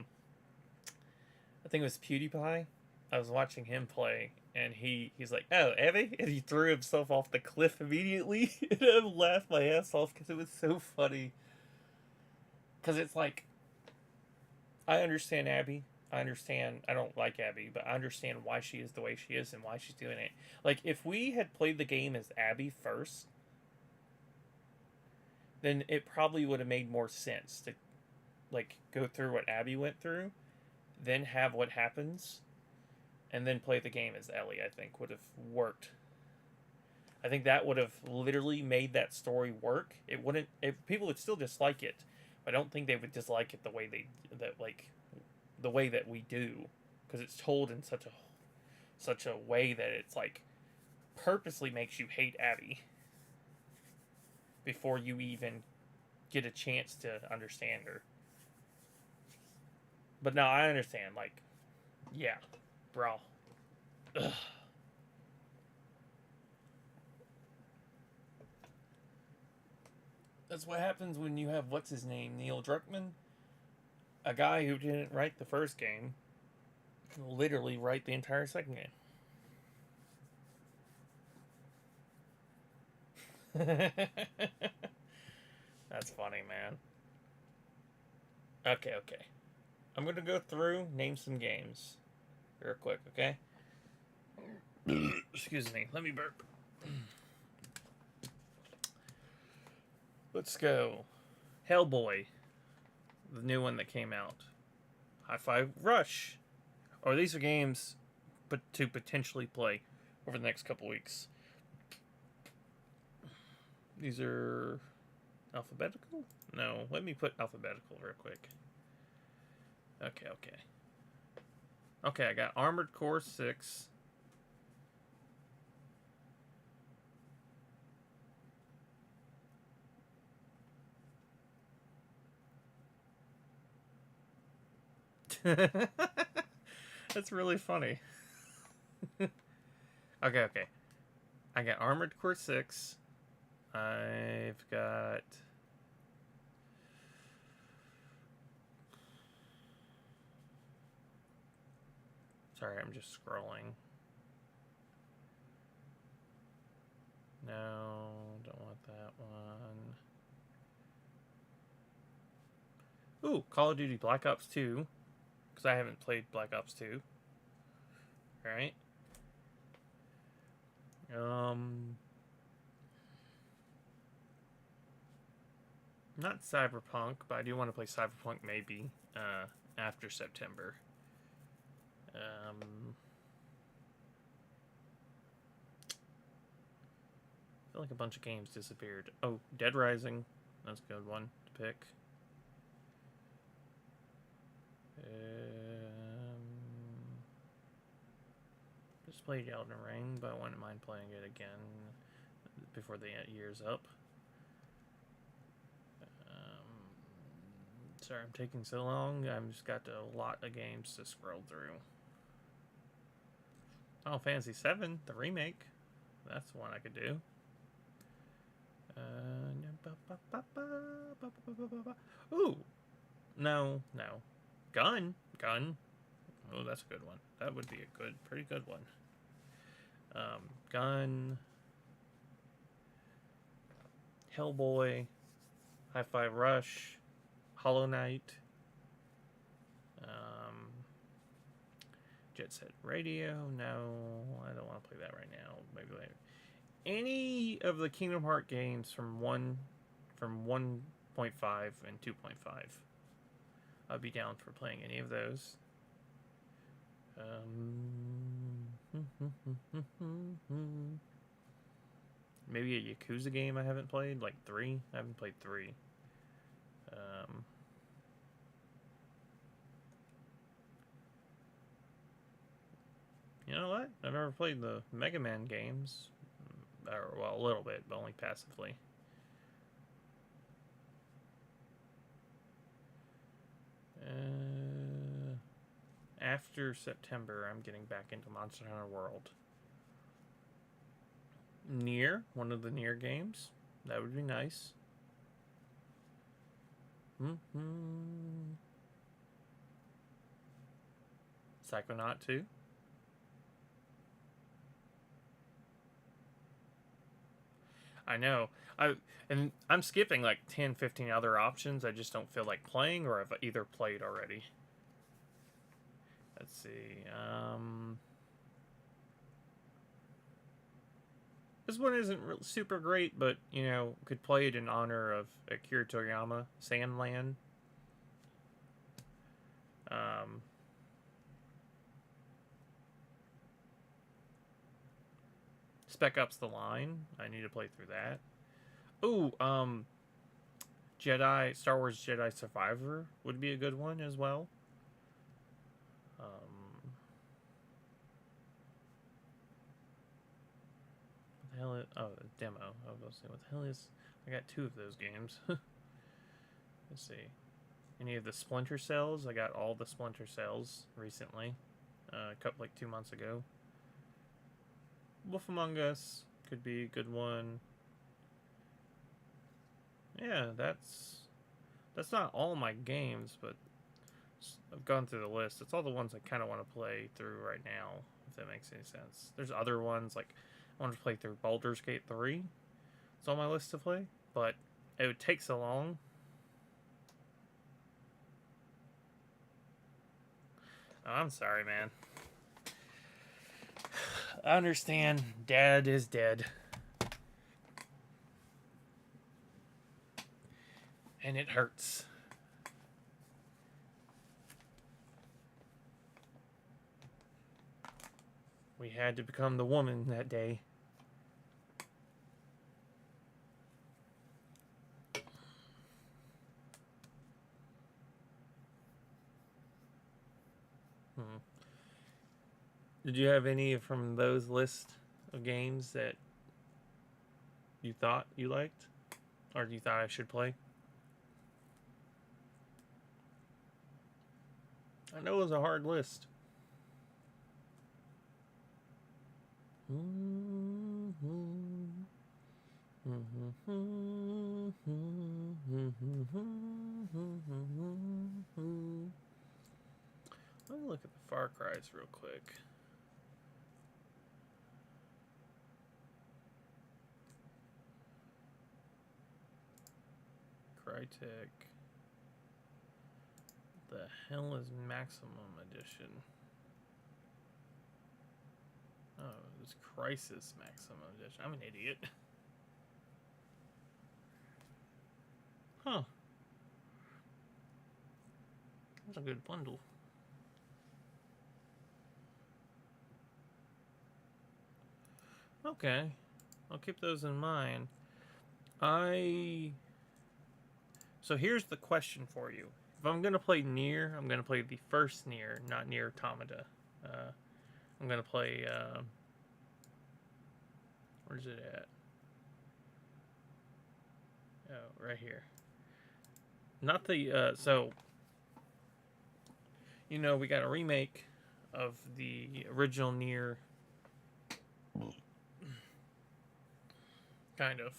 think it was PewDiePie. I was watching him play, and he's like, "Oh, Abby," and he threw himself off the cliff immediately, and I laughed my ass off, because it was so funny. Because it's like, I understand Abby. I don't like Abby, but I understand why she is the way she is and why she's doing it. Like, if we had played the game as Abby first, then it probably would have made more sense to, like, go through what Abby went through, then have what happens, and then play the game as Ellie. I think would have worked. I think that would have literally made that story work. It wouldn't. If people would still dislike it, but I don't think they would dislike it the way the way that we do, because it's told in such a way that it's like purposely makes you hate Abby before you even get a chance to understand her. But no, I understand. Like, yeah, bro. Ugh. That's what happens when you have, what's his name, Neil Druckmann, a guy who didn't write the first game, literally write the entire second game. That's funny, man. Okay, okay. I'm gonna go through, name some games. Real quick, okay? Excuse me, let me burp. Let's go. Hellboy, the new one that came out. Hi-Fi Rush. Or these are games but to potentially play over the next couple weeks. These are alphabetical? No, let me put alphabetical real quick. Okay, okay. Okay, I got Armored Core 6. That's really funny. Okay, okay. I got Armored Core 6. I've got... Sorry, I'm just scrolling. No, don't want that one. Ooh, Call of Duty Black Ops 2. Because I haven't played Black Ops 2. Alright. Not Cyberpunk, but I do want to play Cyberpunk maybe after September. I feel like a bunch of games disappeared. Oh, Dead Rising. That's a good one to pick. Just played Elden Ring, but I wouldn't mind playing it again before the year's up. Sorry I'm taking so long. I've just got a lot of games to scroll through. Final Fantasy VII, the remake. That's one I could do. Ooh. No, no. Gun. Oh, that's a good one. That would be a pretty good one. Gun. Hellboy. Hi-Fi Rush. Hollow Knight. Jet Set Radio. No, I don't want to play that right now. Maybe later. Any of the Kingdom Hearts games from 1.5 and 2.5. I'd be down for playing any of those. Maybe a Yakuza game I haven't played, like 3. I haven't played 3. You know what? I've never played the Mega Man games. Or, well, a little bit, but only passively. After September, I'm getting back into Monster Hunter World. Nier, one of the Nier games. That would be nice. Psychonaut 2. I know. I'm skipping like 10, 15 other options I just don't feel like playing or I've either played already. Let's see. This one isn't super great, but, you know, could play it in honor of Akira Toriyama, Sandland. Spec Ops The Line. I need to play through that. Ooh, Star Wars Jedi Survivor would be a good one as well. What the hell is... Oh, the demo. I was going to say, what the hell is... I got 2 of those games. Let's see. Any of the Splinter Cells? I got all the Splinter Cells recently. Like 2 months ago. Wolf Among Us could be a good one. Yeah, that's not all my games, but I've gone through the list. It's all the ones I kind of want to play through right now, if that makes any sense. There's other ones, like I want to play through Baldur's Gate 3. It's on my list to play, but it would take so long. Oh, I'm sorry, man. I understand. Dad is dead. And it hurts. We had to become the woman that day. Did you have any from those lists of games that you thought you liked? Or you thought I should play? I know it was a hard list. Let me look at the Far Cry's real quick. Crytek. The hell is Maximum Edition? Oh, it's Crisis Maximum Edition. I'm an idiot. Huh. That's a good bundle. Okay. I'll keep those in mind. So here's the question for you. If I'm going to play Nier, I'm going to play the first Nier, not Nier Automata. I'm going to play... where's it at? Oh, right here. Not the... so... You know, we got a remake of the original Nier. Kind of.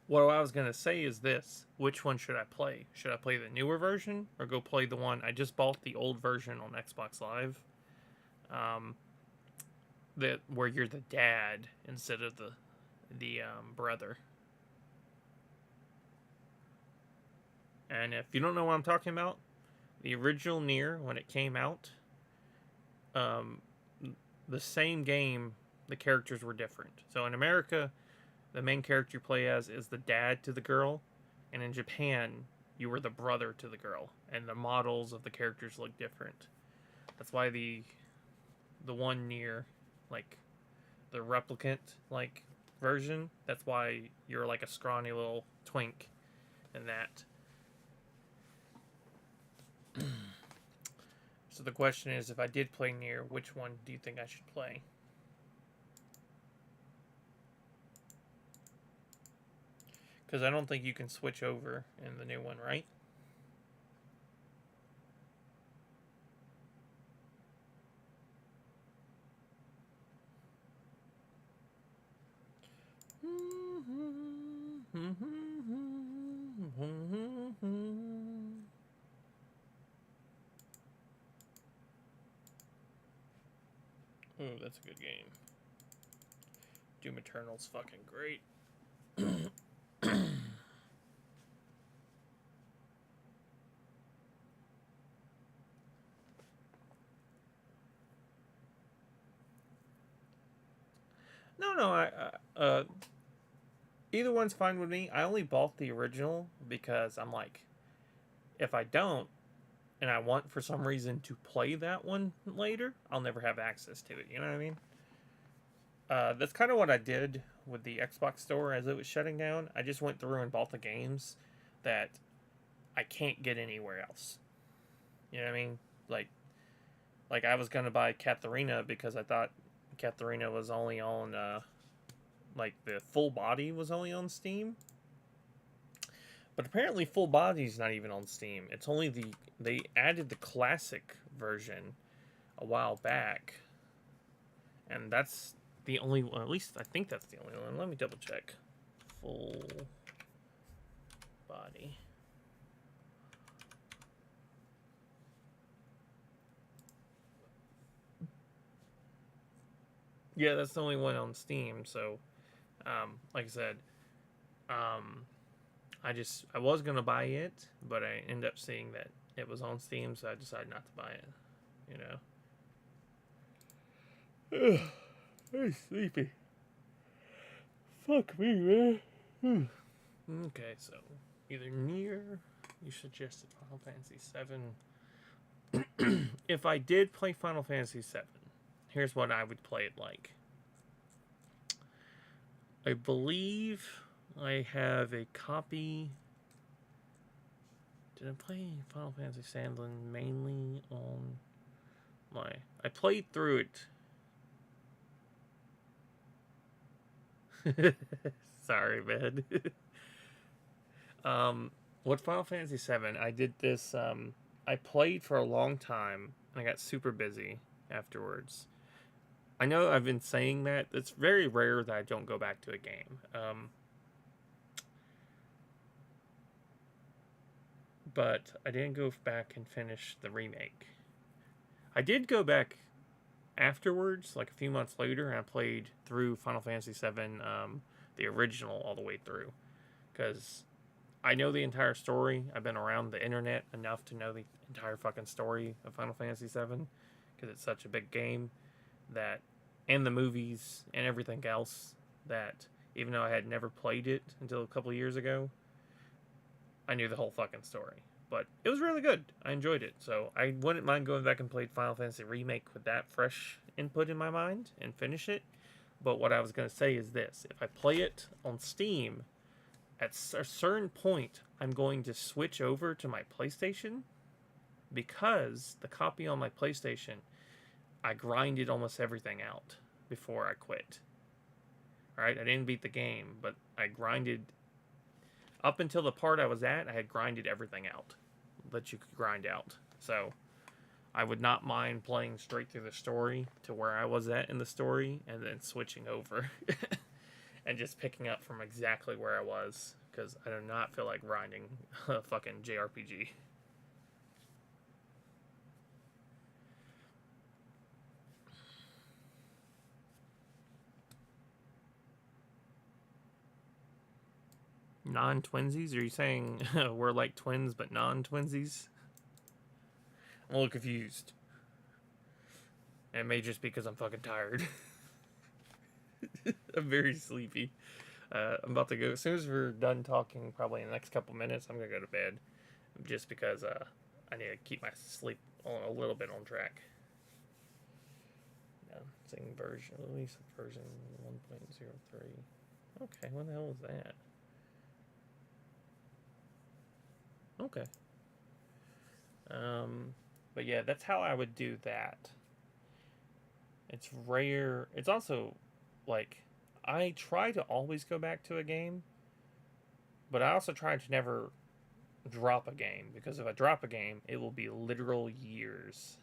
What I was going to say is this. Which one should I play? Should I play the newer version or go play the one I just bought the old version on Xbox Live? Where you're the dad instead of the brother. And if you don't know what I'm talking about, the original Nier, when it came out, the same game, the characters were different. So in America, the main character you play as is the dad to the girl, and in Japan, you were the brother to the girl, and the models of the characters look different. That's why the one Nier, like the replicant like version, that's why you're like a scrawny little twink in that. So the question is, if I did play Nier, which one do you think I should play? Because I don't think you can switch over in the new one, right? Ooh, that's a good game. Doom Eternal's fucking great. No, either one's fine with me. I only bought the original because I'm like, if I don't, and I want for some reason to play that one later, I'll never have access to it. You know what I mean? That's kind of what I did with the Xbox store as it was shutting down. I just went through and bought the games that I can't get anywhere else. You know what I mean? Like I was gonna buy Katharina because I thought Katharina was only on like the full body was only on Steam. But apparently full body's not even on Steam. It's only they added the classic version a while back. And that's the only one, at least I think that's the only one. Let me double check. Full body. Yeah, that's the only one on Steam. So, like I said, I was gonna buy it, but I ended up seeing that it was on Steam, so I decided not to buy it. You know. I'm sleepy. Fuck me, man. Okay, so either Nier, you suggested Final Fantasy VII. If I did play Final Fantasy VII, here's what I would play it like. I believe I have a copy. Did I play Final Fantasy Sandland mainly on my... I played through it. Sorry, man. With Final Fantasy VII, I did this... I played for a long time, and I got super busy afterwards. I know I've been saying that. It's very rare that I don't go back to a game. But I didn't go back and finish the remake. I did go back afterwards, like a few months later, and I played through Final Fantasy VII, the original, all the way through. Because I know the entire story. I've been around the internet enough to know the entire fucking story of Final Fantasy VII. Because it's such a big game that... And the movies and everything else, that even though I had never played it until a couple years ago, I knew the whole fucking story. But it was really good. I enjoyed it. So I wouldn't mind going back and playing Final Fantasy Remake with that fresh input in my mind and finish it. But what I was going to say is this. If I play it on Steam, at a certain point, I'm going to switch over to my PlayStation, because the copy on my PlayStation, I grinded almost everything out before I quit. Alright, I didn't beat the game, but I grinded... Up until the part I was at, I had grinded everything out that you could grind out. So, I would not mind playing straight through the story to where I was at in the story, and then switching over. And just picking up from exactly where I was, because I do not feel like grinding a fucking JRPG. Non-twinsies? Are you saying we're like twins but non-twinsies? I'm a little confused. It may just be because I'm fucking tired. I'm very sleepy. I'm about to go. As soon as we're done talking, probably in the next couple minutes, I'm going to go to bed. Just because I need to keep my sleep on a little bit on track. Yeah, sing version, release version 1.03. Okay, what the hell is that? Okay. But yeah, that's how I would do that. It's rare. It's also, like, I try to always go back to a game, but I also try to never drop a game, because if I drop a game, it will be literal years.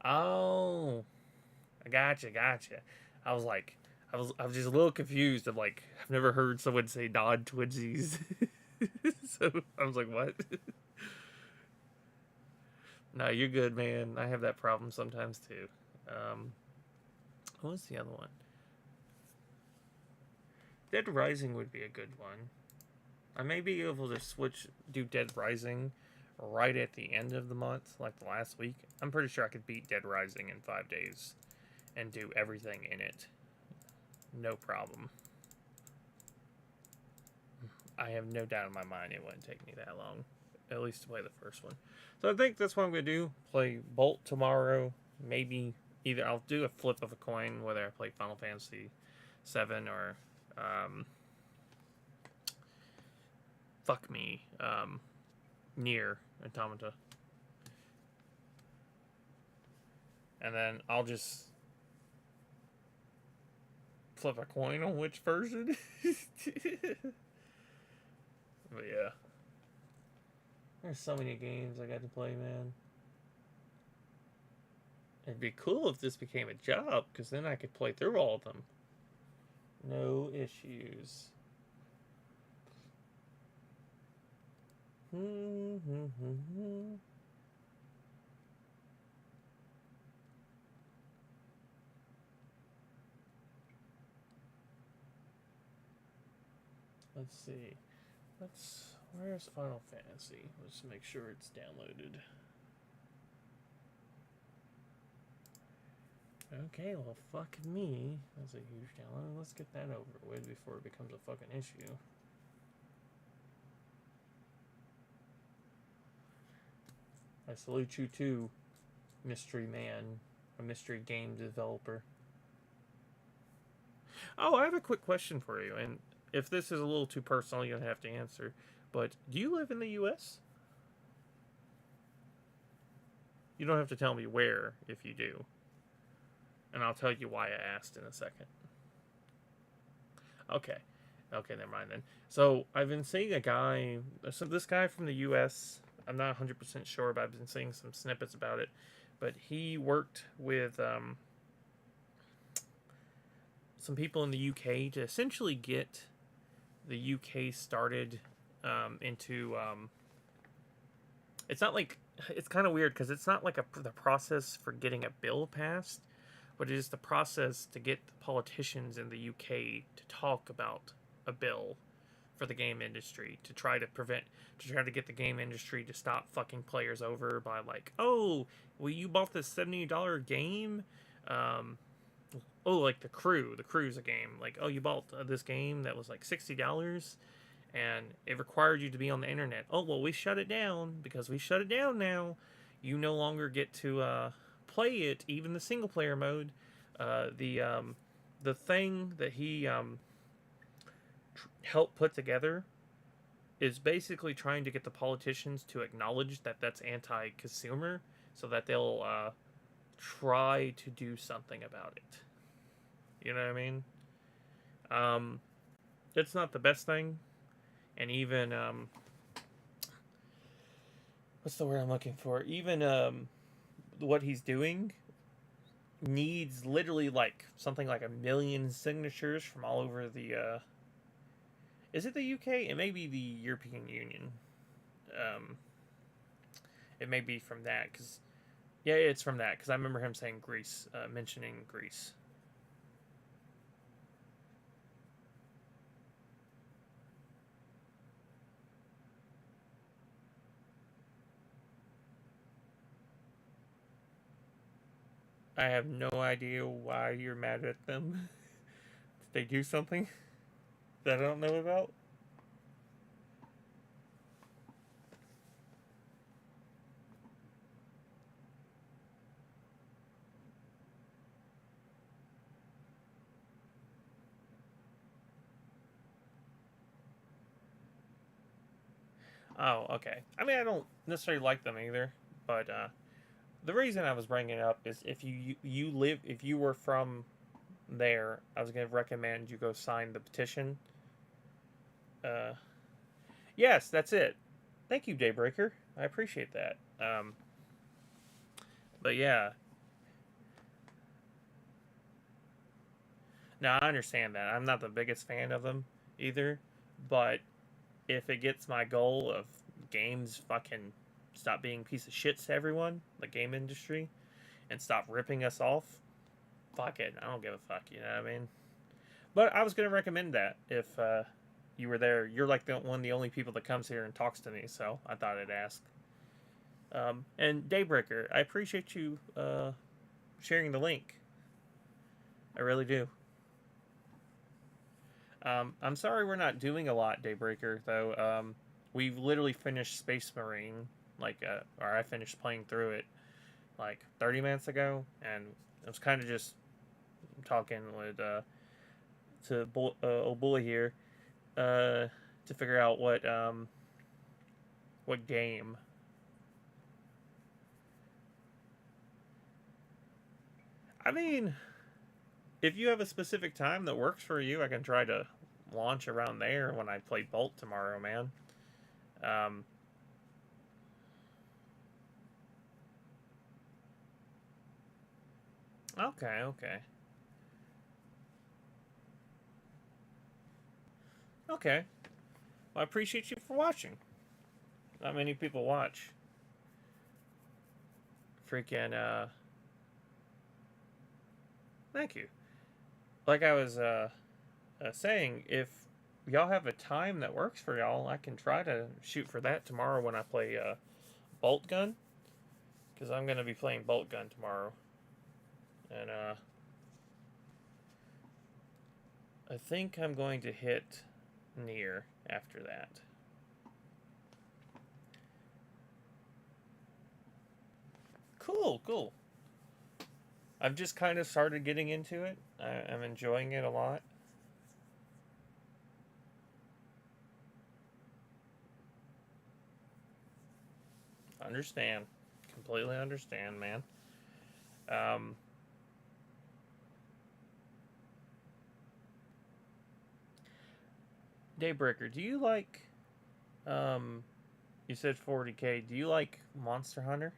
Oh, I gotcha. I was like, I was just a little confused. Of like, I've never heard someone say non-twinsies. So I was like, what? No, you're good, man. I have that problem sometimes too. What was the other one? Dead Rising would be a good one. I may be able to do Dead Rising right at the end of the month, like the last week. I'm pretty sure I could beat Dead Rising in 5 days and do everything in it. No problem. I have no doubt in my mind it wouldn't take me that long, at least to play the first one. So I think that's what I'm going to do. Play Bolt tomorrow. Maybe either I'll do a flip of a coin, whether I play Final Fantasy VII or Nier Automata. And then I'll just flip a coin on which version. But yeah. There's so many games I got to play, man. It'd be cool if this became a job, because then I could play through all of them. No issues. Let's see. Where's Final Fantasy? Let's make sure it's downloaded. Okay, well, fuck me. That's a huge download. Let's get that over with before it becomes a fucking issue. I salute you too, mystery man, a mystery game developer. Oh, I have a quick question for you, and if this is a little too personal, you'll have to answer. But do you live in the U.S.? You don't have to tell me where if you do. And I'll tell you why I asked in a second. Okay. Okay, never mind then. So, I've been seeing a guy... So this guy from the U.S., I'm not 100% sure, but I've been seeing some snippets about it. But he worked with some people in the UK to essentially get the UK started into... it's not like... It's kind of weird because it's not like the process for getting a bill passed, but it is the process to get the politicians in the UK to talk about a bill for the game industry to try to get the game industry to stop fucking players over by like, oh, well, you bought this $70 game, like the Crew's a game, like, oh, you bought this game that was like $60 and it required you to be on the internet. Oh, well, we shut it down. Because we shut it down now, you no longer get to play it, even the single player mode. The thing that he helped put together is basically trying to get the politicians to acknowledge that that's anti-consumer, so that they'll try to do something about it. You know what I mean? It's not the best thing, and even what's the word I'm looking for? Even what he's doing needs literally like something like 1 million signatures from all over the is it the UK? It may be the European Union. It may be from that, because yeah, it's from that, because I remember him saying Greece, mentioning Greece. I have no idea why you're mad at them. Did they do something that I don't know about? Oh, okay. I mean, I don't necessarily like them either, but the reason I was bringing it up is if if you were from there, I was going to recommend you go sign the petition. Yes, that's it. Thank you, Daybreaker. I appreciate that. But yeah. Now, I understand that. I'm not the biggest fan of them either, but if it gets my goal of games fucking stop being piece of shits to everyone, the game industry, and stop ripping us off, fuck it. I don't give a fuck, you know what I mean? But I was going to recommend that if you were there. You're like the only people that comes here and talks to me, so I thought I'd ask. And Daybreaker, I appreciate you sharing the link. I really do. I'm sorry we're not doing a lot, Daybreaker, though. We've literally finished Space Marine, or I finished playing through it, like 30 minutes ago, and I was kind of just talking with, to old bully here, to figure out what game. I mean, if you have a specific time that works for you, I can try to launch around there when I play Bolt tomorrow, man. Okay. Okay. Well, I appreciate you for watching. Not many people watch. Freaking, Thank you. Like I was saying, if y'all have a time that works for y'all, I can try to shoot for that tomorrow when I play Bolt Gun. Because I'm going to be playing Bolt Gun tomorrow. And I think I'm going to hit Nier after that. Cool, cool. I've just kind of started getting into it. I'm enjoying it a lot. Understand. Completely understand, man. Daybreaker, do you like, you said 40k, do you like Monster Hunter?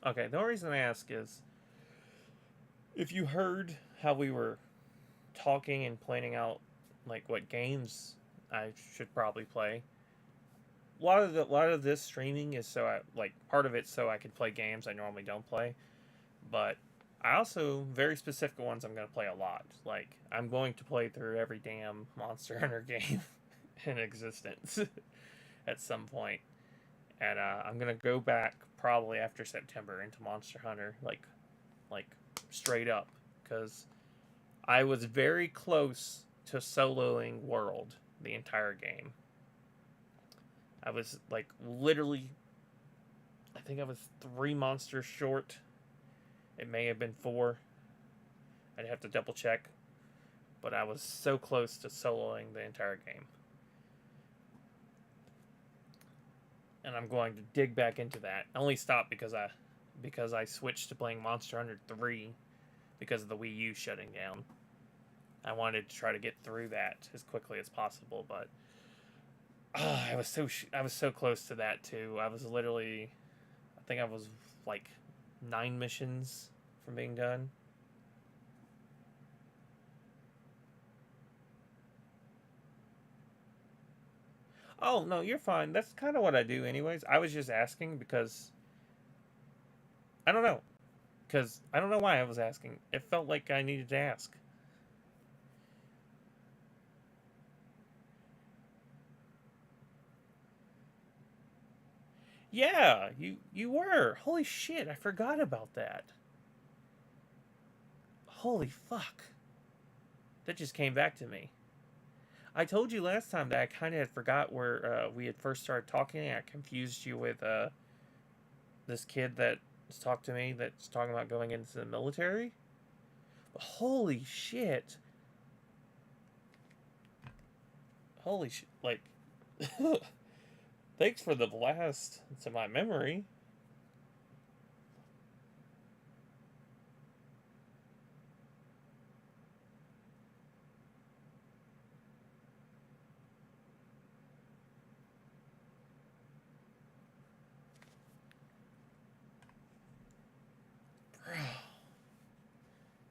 Okay, the only reason I ask is, if you heard how we were talking and planning out, like, what games I should probably play, a lot of this streaming is so I, like, part of it so I could play games I normally don't play, but I also, very specific ones I'm going to play a lot. Like, I'm going to play through every damn Monster Hunter game in existence at some point. And I'm going to go back probably after September into Monster Hunter, like straight up. Because I was very close to soloing World the entire game. I was, like, literally, I think I was 3 monsters short. It may have been 4. I'd have to double check. But I was so close to soloing the entire game. And I'm going to dig back into that. I only stopped because I switched to playing Monster Hunter 3 because of the Wii U shutting down. I wanted to try to get through that as quickly as possible, but I was so close to that too. I was literally, I think I was like 9 missions from being done. Oh, no, you're fine. That's kind of what I do anyways. I was just asking because I don't know. Because I don't know why I was asking. It felt like I needed to ask. Yeah, you were. Holy shit, I forgot about that. Holy fuck. That just came back to me. I told you last time that I kind of had forgot where we had first started talking. I confused you with this kid that talked to me that's talking about going into the military. But holy shit. Holy shit. Like, thanks for the blast to my memory.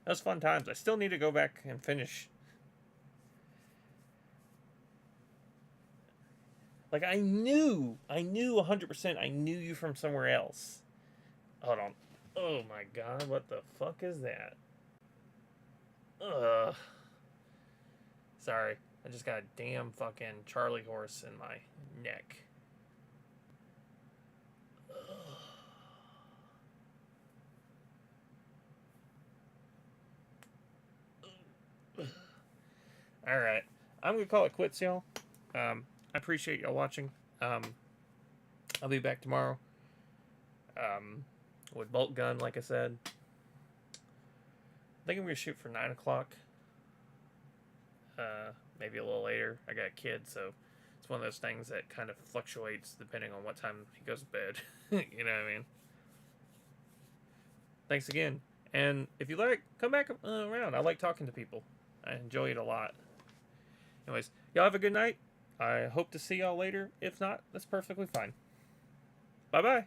That was fun times. I still need to go back and finish. Like, I knew 100% I knew you from somewhere else. Hold on. Oh my god, what the fuck is that? Ugh. Sorry. I just got a damn fucking Charlie horse in my neck. Alright. I'm going to call it quits, y'all. I appreciate y'all watching. I'll be back tomorrow. With Bolt Gun, like I said. I think I'm going to shoot for 9 o'clock. Maybe a little later. I got a kid, so it's one of those things that kind of fluctuates depending on what time he goes to bed. You know what I mean? Thanks again. And if you like, come back around. I like talking to people. I enjoy it a lot. Anyways, y'all have a good night. I hope to see y'all later. If not, that's perfectly fine. Bye-bye.